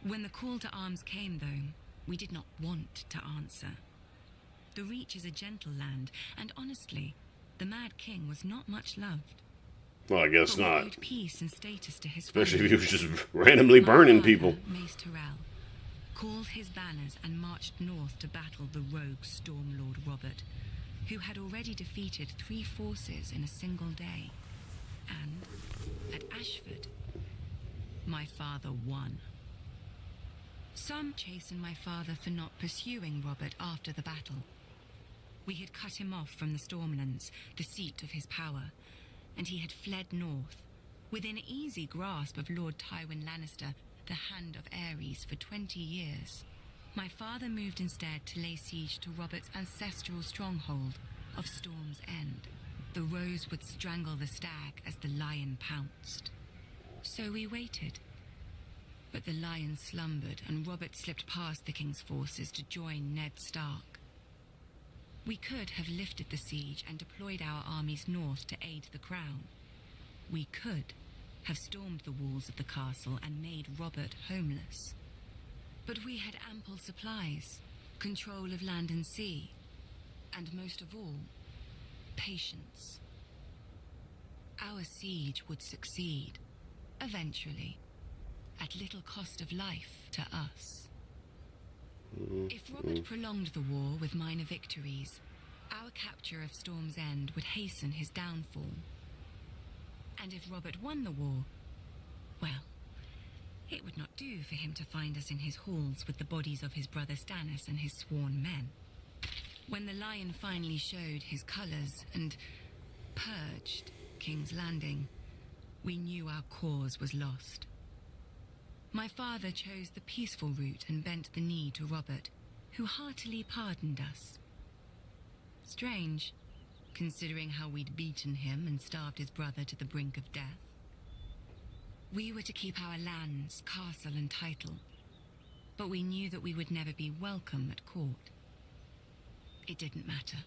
When the call to arms came, though, we did not want to answer. The Reach is a gentle land, and honestly, the Mad King was not much loved. Well, I guess But we not. owed peace and status to his Especially if family. he was just randomly burning people. Mace Tyrell called his banners and marched north to battle the rogue Stormlord Robert, who had already defeated 3 forces in a single day. And at Ashford, my father won. Some chastened my father for not pursuing Robert after the battle. We had cut him off from the Stormlands, the seat of his power, and he had fled north, within easy grasp of Lord Tywin Lannister, the Hand of Aerys, for 20 years. My father moved instead to lay siege to Robert's ancestral stronghold of Storm's End. The rose would strangle the stag as the lion pounced. So we waited. But the lion slumbered, and Robert slipped past the king's forces to join Ned Stark. We could have lifted the siege and deployed our armies north to aid the crown. We could have stormed the walls of the castle and made Robert homeless. But we had ample supplies, control of land and sea, and most of all, patience. Our siege would succeed, eventually, at little cost of life to us. If Robert prolonged the war with minor victories, our capture of Storm's End would hasten his downfall. And if Robert won the war, well, it would not do for him to find us in his halls with the bodies of his brother Stannis and his sworn men. When the lion finally showed his colors and purged King's Landing, we knew our cause was lost. My father chose the peaceful route and bent the knee to Robert, who heartily pardoned us. Strange, considering how we'd beaten him and starved his brother to the brink of death. We were to keep our lands, castle and title, but we knew that we would never be welcome at court. It didn't matter.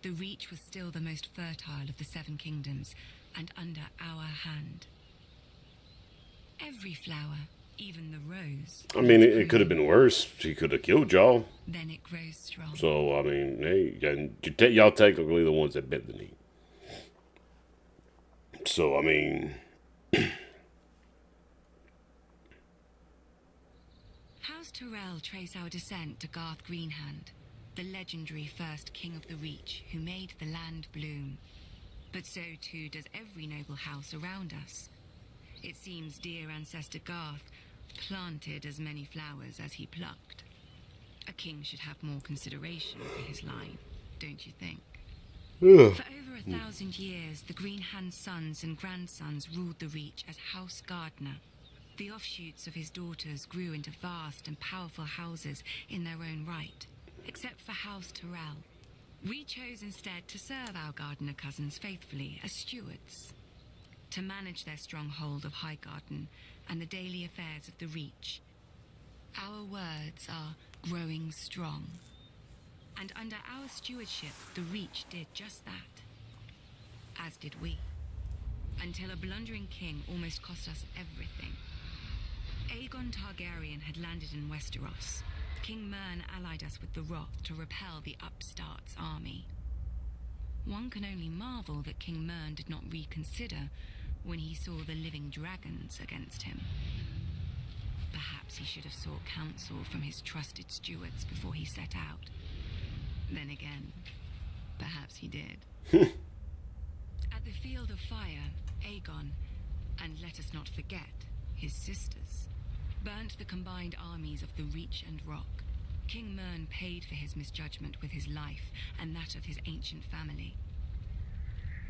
The Reach was still the most fertile of the Seven Kingdoms, and under our hand. Every flower, even the rose. I mean, it could have been worse. She could have killed y'all. Then it grows strong. So, I mean, hey, y'all technically the ones that bent the knee. So, I mean... House Tyrell trace our descent to Garth Greenhand, the legendary first king of the Reach who made the land bloom. But so too does every noble house around us. It seems dear ancestor Garth planted as many flowers as he plucked. A king should have more consideration for his line, don't you think? Ugh. For over 1,000 years, the Greenhand sons and grandsons ruled the Reach as House Gardener. The offshoots of his daughters grew into vast and powerful houses in their own right, except for House Tyrell. We chose instead to serve our Gardener cousins faithfully as stewards, to manage their stronghold of Highgarden and the daily affairs of the Reach. Our words are growing strong, and under our stewardship, the Reach did just that, as did we, until a blundering king almost cost us everything. Aegon Targaryen had landed in Westeros. King Mern allied us with the Wrath to repel the upstart's army. One can only marvel that King Mern did not reconsider when he saw the living dragons against him. Perhaps he should have sought counsel from his trusted stewards before he set out. Then again, perhaps he did. At the Field of Fire, Aegon, and let us not forget, his sisters, burnt the combined armies of the Reach and Rock. King Mern paid for his misjudgment with his life and that of his ancient family.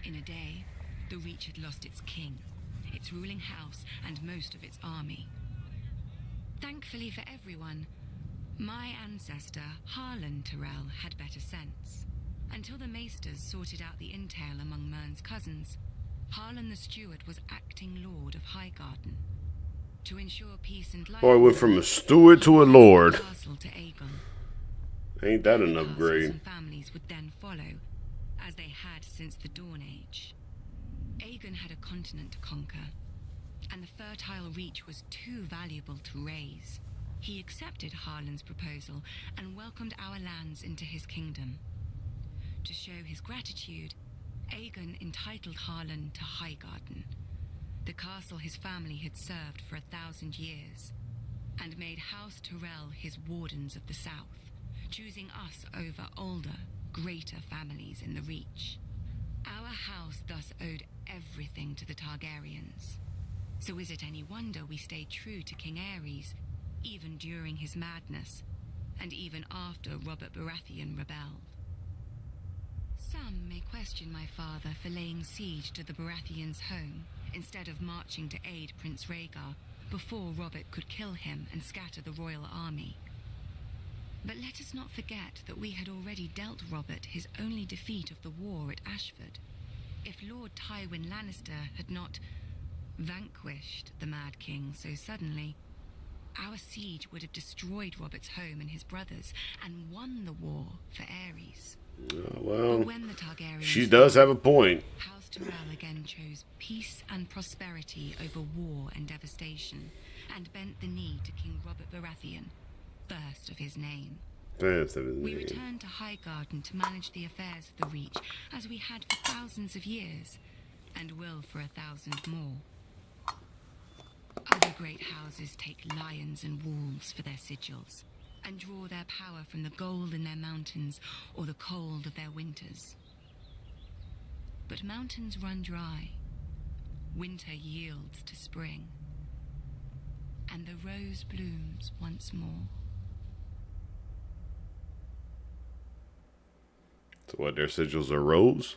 In a day, the Reach had lost its king, its ruling house, and most of its army. Thankfully for everyone, my ancestor, Harlan Tyrell, had better sense. Until the Maesters sorted out the entail among Mern's cousins, Harlan the Steward was acting Lord of Highgarden. To ensure peace and life, Boy, went from a steward to a lord. Castle to Aegon. Ain't that an Castles upgrade? and families would then follow, as they had since the Dawn Age. Aegon had a continent to conquer, and the fertile Reach was too valuable to raise. He accepted Harlan's proposal and welcomed our lands into his kingdom. To show his gratitude, Aegon entitled Harlan to Highgarden, the castle his family had served for 1,000 years, and made House Tyrell his wardens of the south, choosing us over older, greater families in the Reach. Our house thus owed everything to the Targaryens. So is it any wonder we stayed true to King Aerys, even during his madness, and even after Robert Baratheon rebelled? Some may question my father for laying siege to the Baratheons' home, instead of marching to aid Prince Rhaegar before Robert could kill him and scatter the royal army. But let us not forget that we had already dealt Robert his only defeat of the war at Ashford. If Lord Tywin Lannister had not vanquished the Mad King so suddenly, our siege would have destroyed Robert's home and his brothers and won the war for Aerys. Well, But when the Targaryens she does have a point. House Tyrell again chose peace and prosperity over war and devastation, and bent the knee to King Robert Baratheon, first of his name. We returned to Highgarden to manage the affairs of the Reach, as we had for thousands of years, and will for 1,000 more. Other great houses take lions and wolves for their sigils, and draw their power from the gold in their mountains or the cold of their winters. But mountains run dry, winter yields to spring, and the rose blooms once more. So what, their sigils are rose?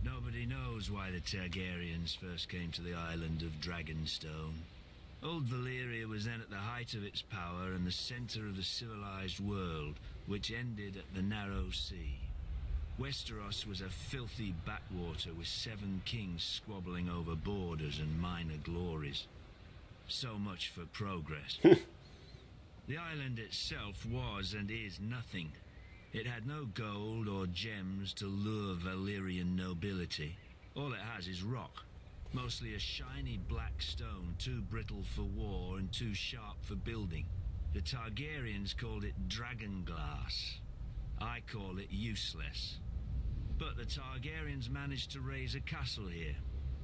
Nobody knows why the Targaryens first came to the island of Dragonstone, Old Valyria was then at the height of its power and the center of the civilized world, which ended at the Narrow Sea. Westeros was a filthy backwater with 7 kings squabbling over borders and minor glories. So much for progress. The island itself was and is nothing. It had no gold or gems to lure Valyrian nobility. All it has is rock. Mostly a shiny black stone, too brittle for war and too sharp for building. The Targaryens called it dragon glass. I call it useless. But the Targaryens managed to raise a castle here.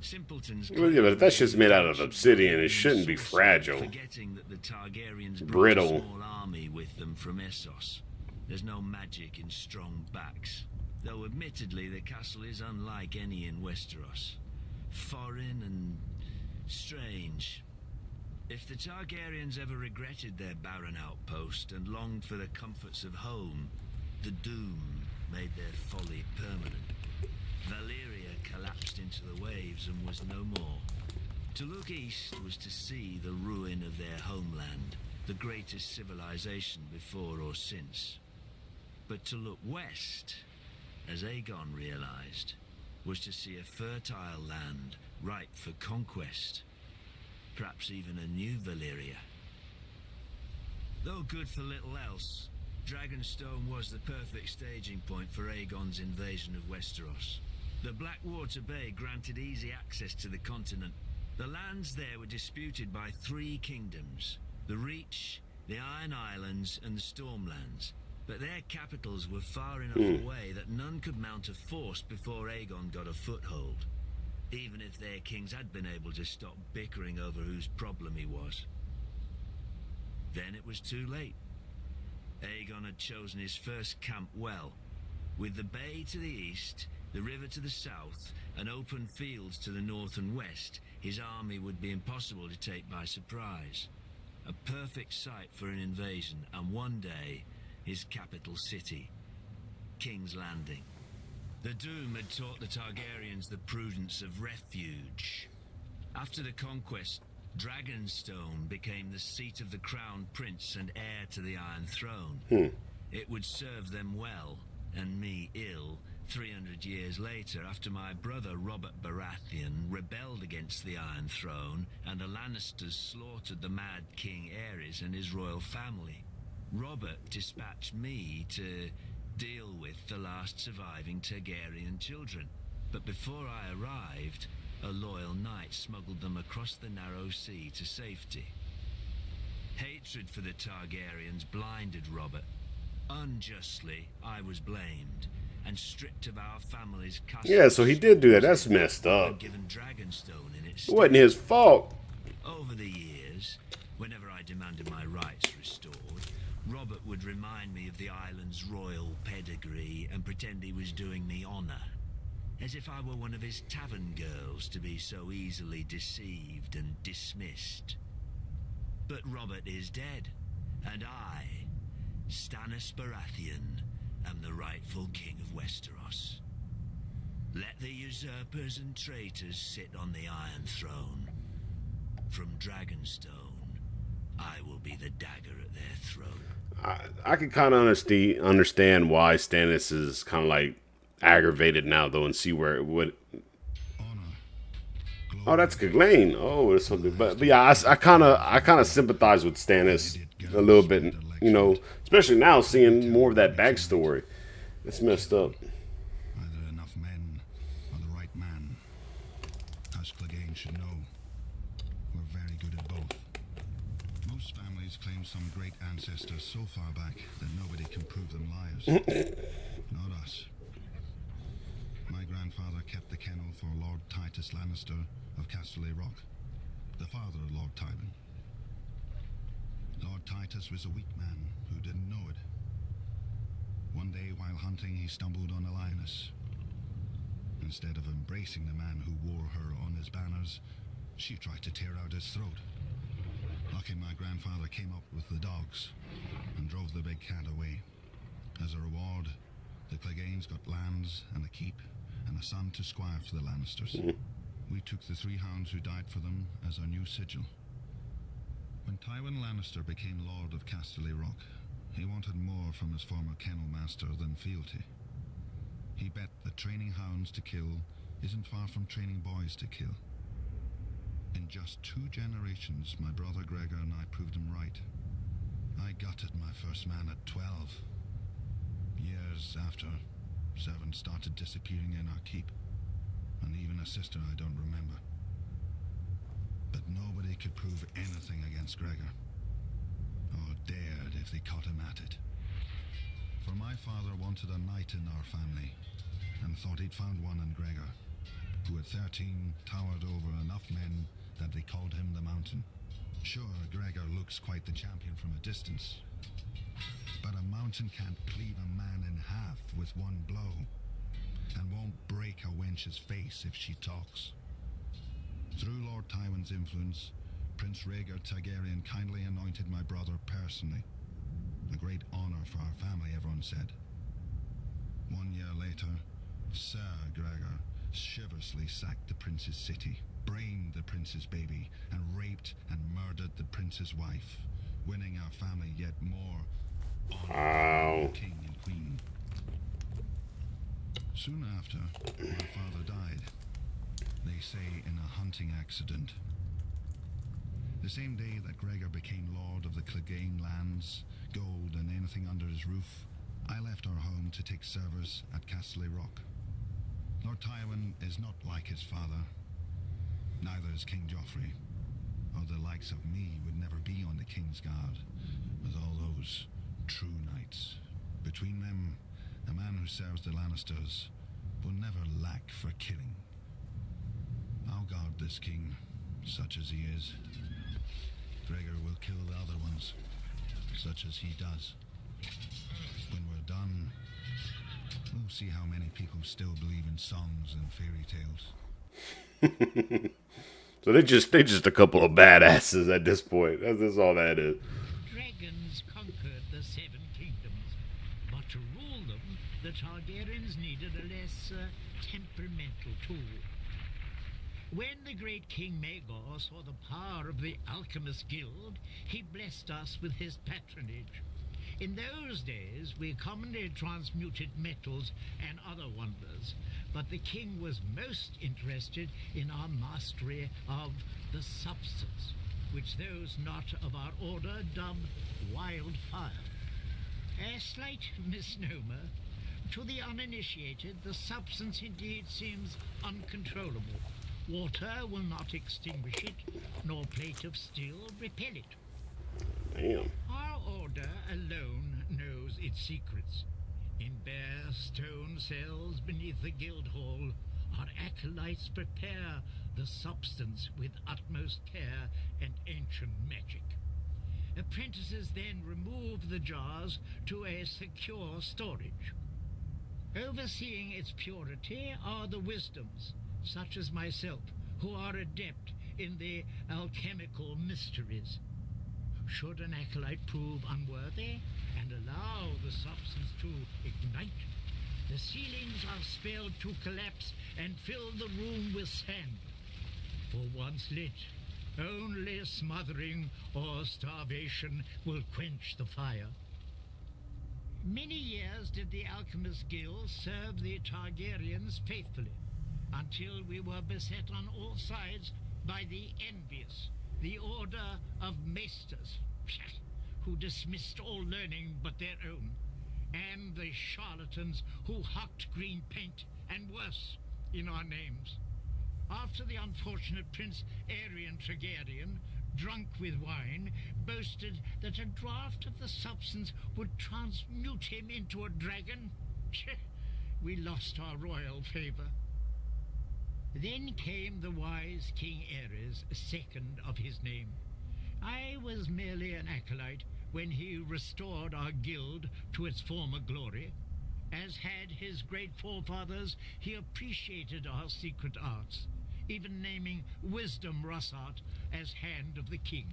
Simpletons. Well, yeah, but that shit's made out of obsidian. It shouldn't be fragile. Forgetting that the Targaryens Brittle. brought a small army with them from Essos. There's no magic in strong backs. Though admittedly the castle is unlike any in Westeros. Foreign and strange. If the Targaryens ever regretted their barren outpost and longed for the comforts of home, the doom made their folly permanent. Valyria collapsed into the waves and was no more. To look east was to see the ruin of their homeland, the greatest civilization before or since. But to look west, as Aegon realized, was to see a fertile land ripe for conquest. Perhaps even a new Valyria. Though good for little else, Dragonstone was the perfect staging point for Aegon's invasion of Westeros. The Blackwater Bay granted easy access to the continent. The lands there were disputed by 3 kingdoms, the Reach, the Iron Islands and the Stormlands. But their capitals were far enough away that none could mount a force before Aegon got a foothold, even if their kings had been able to stop bickering over whose problem he was. Then it was too late. Aegon had chosen his first camp well, with the bay to the east, the river to the south, and open fields to the north and west. His army would be impossible to take by surprise. A perfect site for an invasion, and one day his capital city, King's Landing. The Doom had taught the Targaryens the prudence of refuge. After the conquest, Dragonstone became the seat of the crown prince and heir to the Iron Throne. It would serve them well, and me ill, 300 years later, after my brother Robert Baratheon rebelled against the Iron Throne and the Lannisters slaughtered the Mad King Aerys and his royal family. Robert dispatched me to deal with the last surviving Targaryen children. But before I arrived, a loyal knight smuggled them across the Narrow Sea to safety. Hatred for the Targaryens blinded Robert. Unjustly, I was blamed and stripped of our family's custody. Yeah, so he did do that. That's messed up. Given Dragonstone in its It wasn't his fault. Over the years, whenever I demanded my rights restored, Robert would remind me of the island's royal pedigree and pretend he was doing me honor, as if I were one of his tavern girls to be so easily deceived and dismissed. But Robert is dead, and I, Stannis Baratheon, am the rightful king of Westeros. Let the usurpers and traitors sit on the Iron Throne. From Dragonstone, I will be the dagger at their throat. I can kind of understand why Stannis is kind of like aggravated now, though, and see where it would. Oh, that's Clegane. Oh, it's something. But yeah, I kind of sympathize with Stannis a little bit, you know, especially now seeing more of that backstory. It's messed up. Either enough men or the right man, as Clegane should know. We're very good at both. Most families claim some great ancestors so far back that nobody can prove them liars. Not us. My grandfather kept the kennel for Lord Titus Lannister of Casterly Rock, the father of Lord Tywin. Lord Titus was a weak man who didn't know it. One day while hunting, he stumbled on a lioness. Instead of embracing the man who wore her on his banners, she tried to tear out his throat. Lucky my grandfather came up with the dogs and drove the big cat away. As a reward, the Cleganes got lands and a keep and a son to squire for the Lannisters. We took the 3 hounds who died for them as our new sigil. When Tywin Lannister became Lord of Casterly Rock, he wanted more from his former kennel master than fealty. He bet that training hounds to kill isn't far from training boys to kill. In just 2 generations, my brother Gregor and I proved him right. I gutted my first man at 12. Years after, servants started disappearing in our keep, and even a sister I don't remember. But nobody could prove anything against Gregor, or dared if they caught him at it. For my father wanted a knight in our family, and thought he'd found one in Gregor, who at 13 towered over enough men that they called him the Mountain. Sure, Gregor looks quite the champion from a distance, but a mountain can't cleave a man in half with one blow, and won't break a wench's face if she talks. Through Lord Tywin's influence, Prince Rhaegar Targaryen kindly anointed my brother personally. A great honor for our family, everyone said. 1 year later, Sir Gregor chivalrously sacked the prince's city, brained the prince's baby, and raped and murdered the prince's wife, winning our family yet more honor from the king and queen. Soon after, my father died. They say in a hunting accident. The same day that Gregor became lord of the Clegane lands, gold and anything under his roof, I left our home to take service at Casterly Rock. Lord Tywin is not like his father. Neither is King Joffrey, or the likes of me would never be on the King's Guard, with all those true knights. Between them, a man who serves the Lannisters will never lack for killing. I'll guard this king, such as he is. Gregor will kill the other ones, such as he does. When we're done, we'll see how many people still believe in songs and fairy tales. So they're just a couple of badasses at this point. That's all that is. Dragons conquered the 7 kingdoms, but to rule them, the Targaryens needed a less temperamental tool. When the great King Maegor saw the power of the Alchemist Guild, he blessed us with his patronage. In those days, we commonly transmuted metals and other wonders, but the king was most interested in our mastery of the substance, which those not of our order dubbed wildfire. A slight misnomer. To the uninitiated, the substance indeed seems uncontrollable. Water will not extinguish it, nor plate of steel repel it. Damn. Our order alone knows its secrets. In bare stone cells beneath the guild hall, our acolytes prepare the substance with utmost care and ancient magic. Apprentices then remove the jars to a secure storage. Overseeing its purity are the wisdoms, such as myself, who are adept in the alchemical mysteries. Should an acolyte prove unworthy and allow the substance to ignite, the ceilings are spelled to collapse and fill the room with sand. For once lit, only smothering or starvation will quench the fire. Many years did the Alchemist Guild serve the Targaryens faithfully, until we were beset on all sides by the envious, the Order of Maesters, who dismissed all learning but their own, and the charlatans who hucked green paint and worse in our names. After the unfortunate Prince Aerion Targaryen, drunk with wine, boasted that a draught of the substance would transmute him into a dragon, we lost our royal favor. Then came the wise King Aerys, second of his name. I was merely an acolyte when he restored our guild to its former glory. As had his great forefathers, he appreciated our secret arts, even naming Wisdom Rossart as Hand of the King.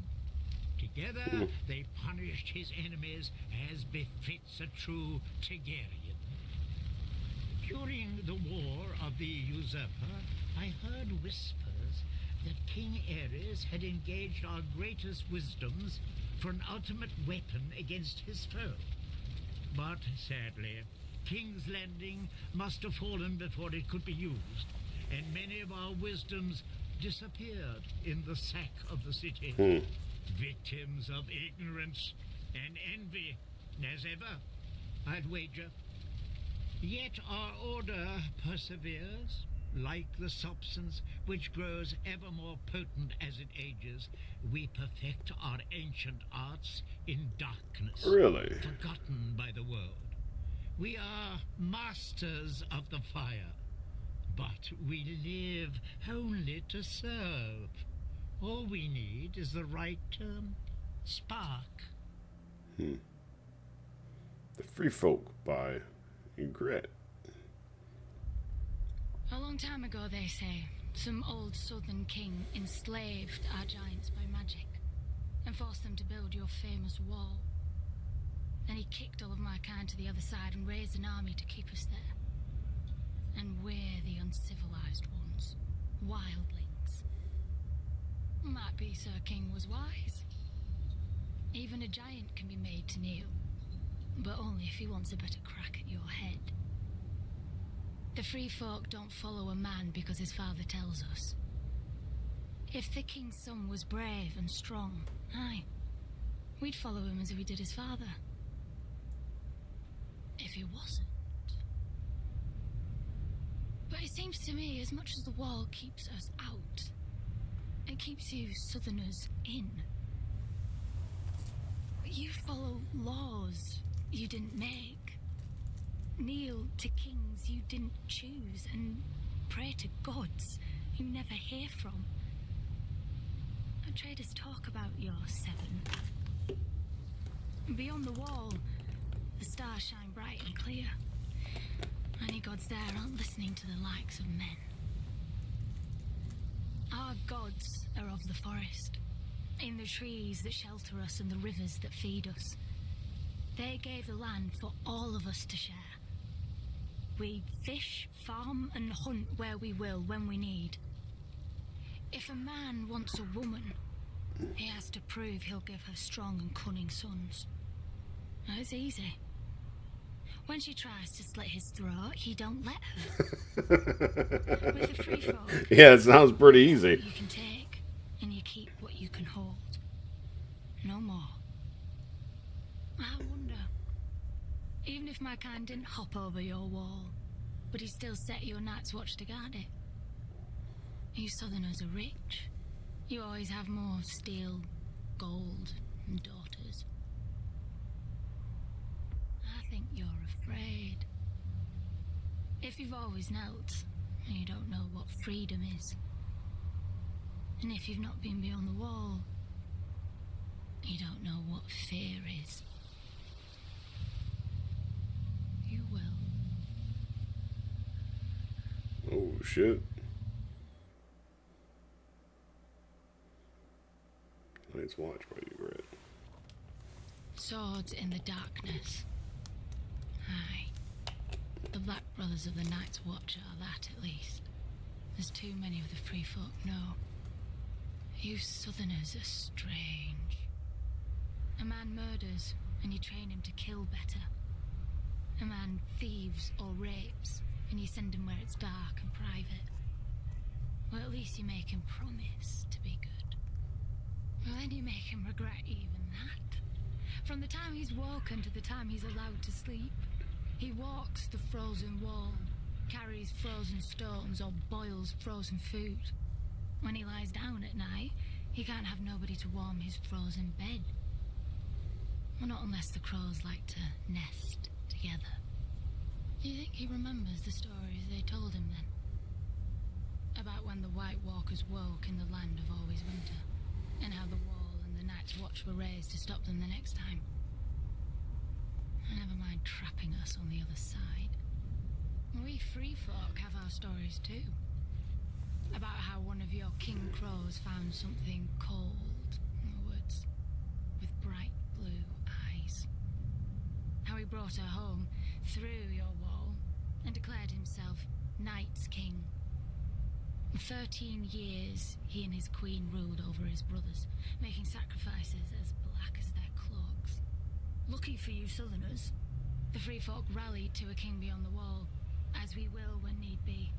Together, they punished his enemies as befits a true Targaryen. During the War of the Usurper, I heard whispers that King Ares had engaged our greatest wisdoms for an ultimate weapon against his foe. But sadly, King's Landing must have fallen before it could be used, and many of our wisdoms disappeared in the sack of the city. Victims of ignorance and envy, as ever, I'd wager. Yet our order perseveres, like the substance which grows ever more potent as it ages. We perfect our ancient arts in darkness, Really? forgotten by the world. We are masters of the fire, but we live only to serve. All we need is the right spark. The Free Folk by Gret. A long time ago, they say, some old southern king enslaved our giants by magic and forced them to build your famous wall. Then he kicked all of my kind to the other side and raised an army to keep us there. And we're the uncivilized ones, wildlings. Might be Sir King was wise. Even a giant can be made to kneel, but only if he wants a better crack at your head. The free folk don't follow a man because his father tells us. If the king's son was brave and strong, aye, we'd follow him as we did his father. If he wasn't. But it seems to me, as much as the wall keeps us out, it keeps you southerners in. You follow laws you didn't make, kneel to kings you didn't choose, and pray to gods you never hear from. Our traders talk about your seven. Beyond the wall, the stars shine bright and clear. Any gods there aren't listening to the likes of men. Our gods are of the forest, in the trees that shelter us and the rivers that feed us. They gave the land for all of us to share. We fish, farm, and hunt where we will, when we need. If a man wants a woman, he has to prove he'll give her strong and cunning sons. Now, it's easy. When she tries to slit his throat, he don't let her. With the free folk, Yeah, it sounds pretty easy. you can take, and you keep what you can hold. No more. I wonder, even if my kind didn't hop over your wall, would he still set your night's watch to guard it? You southerners are rich. You always have more steel, gold, and daughters. I think you're afraid. If you've always knelt, you don't know what freedom is. And if you've not been beyond the wall, you don't know what fear is. You will. Oh, shit. Night's Watch by Gret. Swords in the darkness. Aye. The Black Brothers of the Night's Watch are that, at least. As too many of the free folk know. You southerners are strange. A man murders, and you train him to kill better. A man thieves or rapes, and you send him where it's dark and private. Well, at least you make him promise to be good. Well, then you make him regret even that. From the time he's woken to the time he's allowed to sleep, he walks the frozen wall, carries frozen stones, or boils frozen food. When he lies down at night, he can't have nobody to warm his frozen bed. Well, not unless the crows like to nest together. Do you think he remembers the stories they told him then? About when the White Walkers woke in the land of always winter, and how the wall and the Night's Watch were raised to stop them the next time. Never mind trapping us on the other side. We free folk have our stories too. About how one of your king crows found something cold in the woods, with bright blue eyes. How he brought her home, through your wall, and declared himself Night's King. For 13 years, he and his queen ruled over his brothers, making sacrifices as black as their cloaks. Lucky for you Southerners, the free folk rallied to a king beyond the wall, as we will when need be,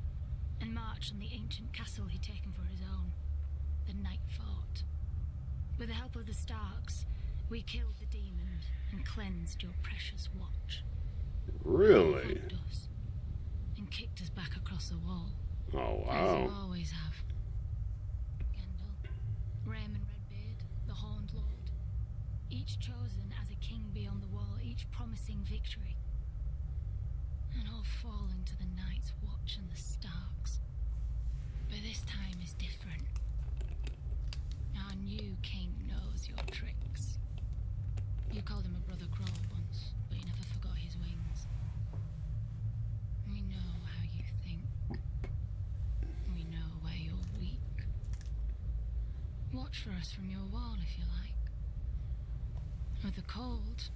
and marched on the ancient castle he'd taken for his own, the Night Fort. With the help of the Starks, we killed the demon and cleansed your precious watch. Really? They hugged us and kicked us back across the wall. Oh, As you wow. always have. Gendel, Raymond Redbeard, the Horned Lord, each chosen as a king beyond the wall, each promising victory. And all falling to the Night's Watch and the Starks. But this time is different. Our new king knows your tricks. You called him a brother Crow once, but you never forgot his wings. We know how you think. We know where you're weak. Watch for us from your wall if you like. With the cold,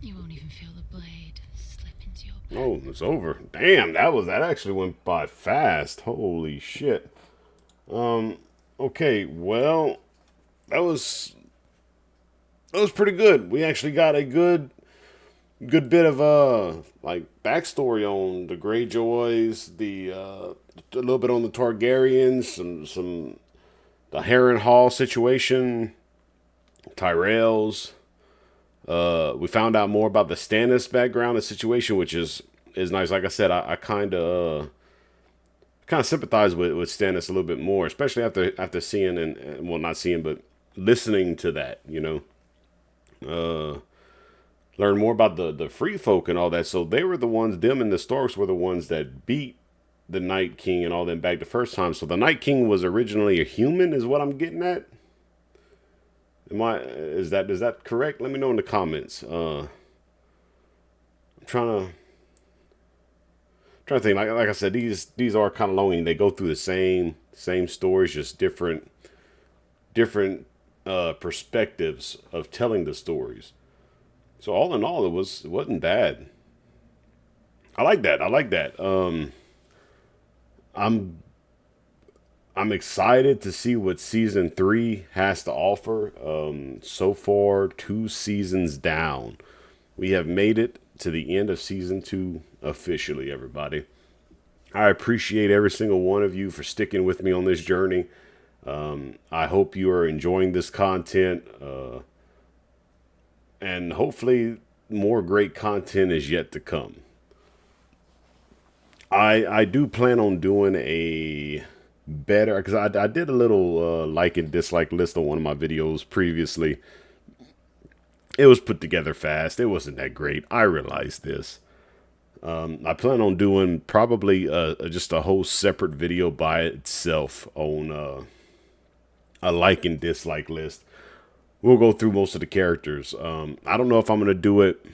you won't even feel the blade slip into your back. Oh, it's over. Damn, that actually went by fast. Holy shit. Okay, well, that was pretty good. We actually got a good bit of like backstory on the Greyjoys, a little bit on the Targaryens, some the Harrenhal situation, Tyrells. We found out more about the Stannis background and situation, which is nice. Like I said, I kind of sympathize with Stannis a little bit more, especially after seeing and well, not seeing, but listening to that, you know. Learn more about the free folk and all that. So they were the ones, them and the Starks were the ones that beat the Night King and all them back the first time. So the Night King was originally a human, is what I'm getting at. Is that correct? Let me know in the comments. I'm trying to think. Like I said, these are kind of long. They go through the same stories, just different perspectives of telling the stories. So all in all, it wasn't bad. I like that. I'm excited to see what season 3 has to offer. So far, 2 seasons down, we have made it to the end of season 2 officially, everybody. I appreciate every single one of you for sticking with me on this journey. I hope you are enjoying this content. And hopefully more great content is yet to come. I do plan on doing a better, because I did a little like and dislike list on one of my videos previously. It was put together fast. It wasn't that great. I realized this. I plan on doing probably just a whole separate video by itself on a like and dislike list. We'll go through most of the characters. I don't know if I'm going to do it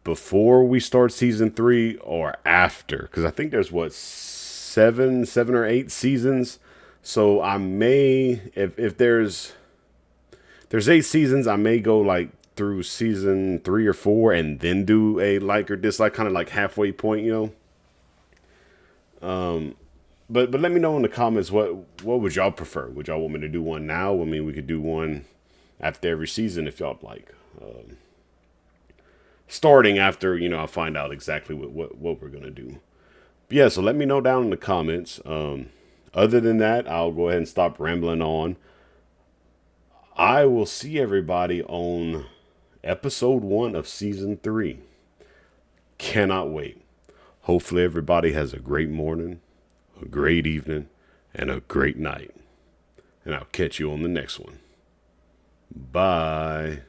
before we start season 3 or after, because I think there's seven or 8 seasons. So I may, if there's 8 seasons, I may go like through season 3 or 4 and then do a like or dislike, kind of like halfway point, you know. But let me know in the comments what would y'all prefer? Would y'all want me to do one now? I mean, we could do one after every season if y'all like. Starting after, you know, I find out exactly what we're gonna do. But yeah, so let me know down in the comments. Other than that, I'll go ahead and stop rambling on. I will see everybody on episode 1 of season 3. Cannot wait. Hopefully everybody has a great morning, a great evening, and a great night. And I'll catch you on the next one. Bye.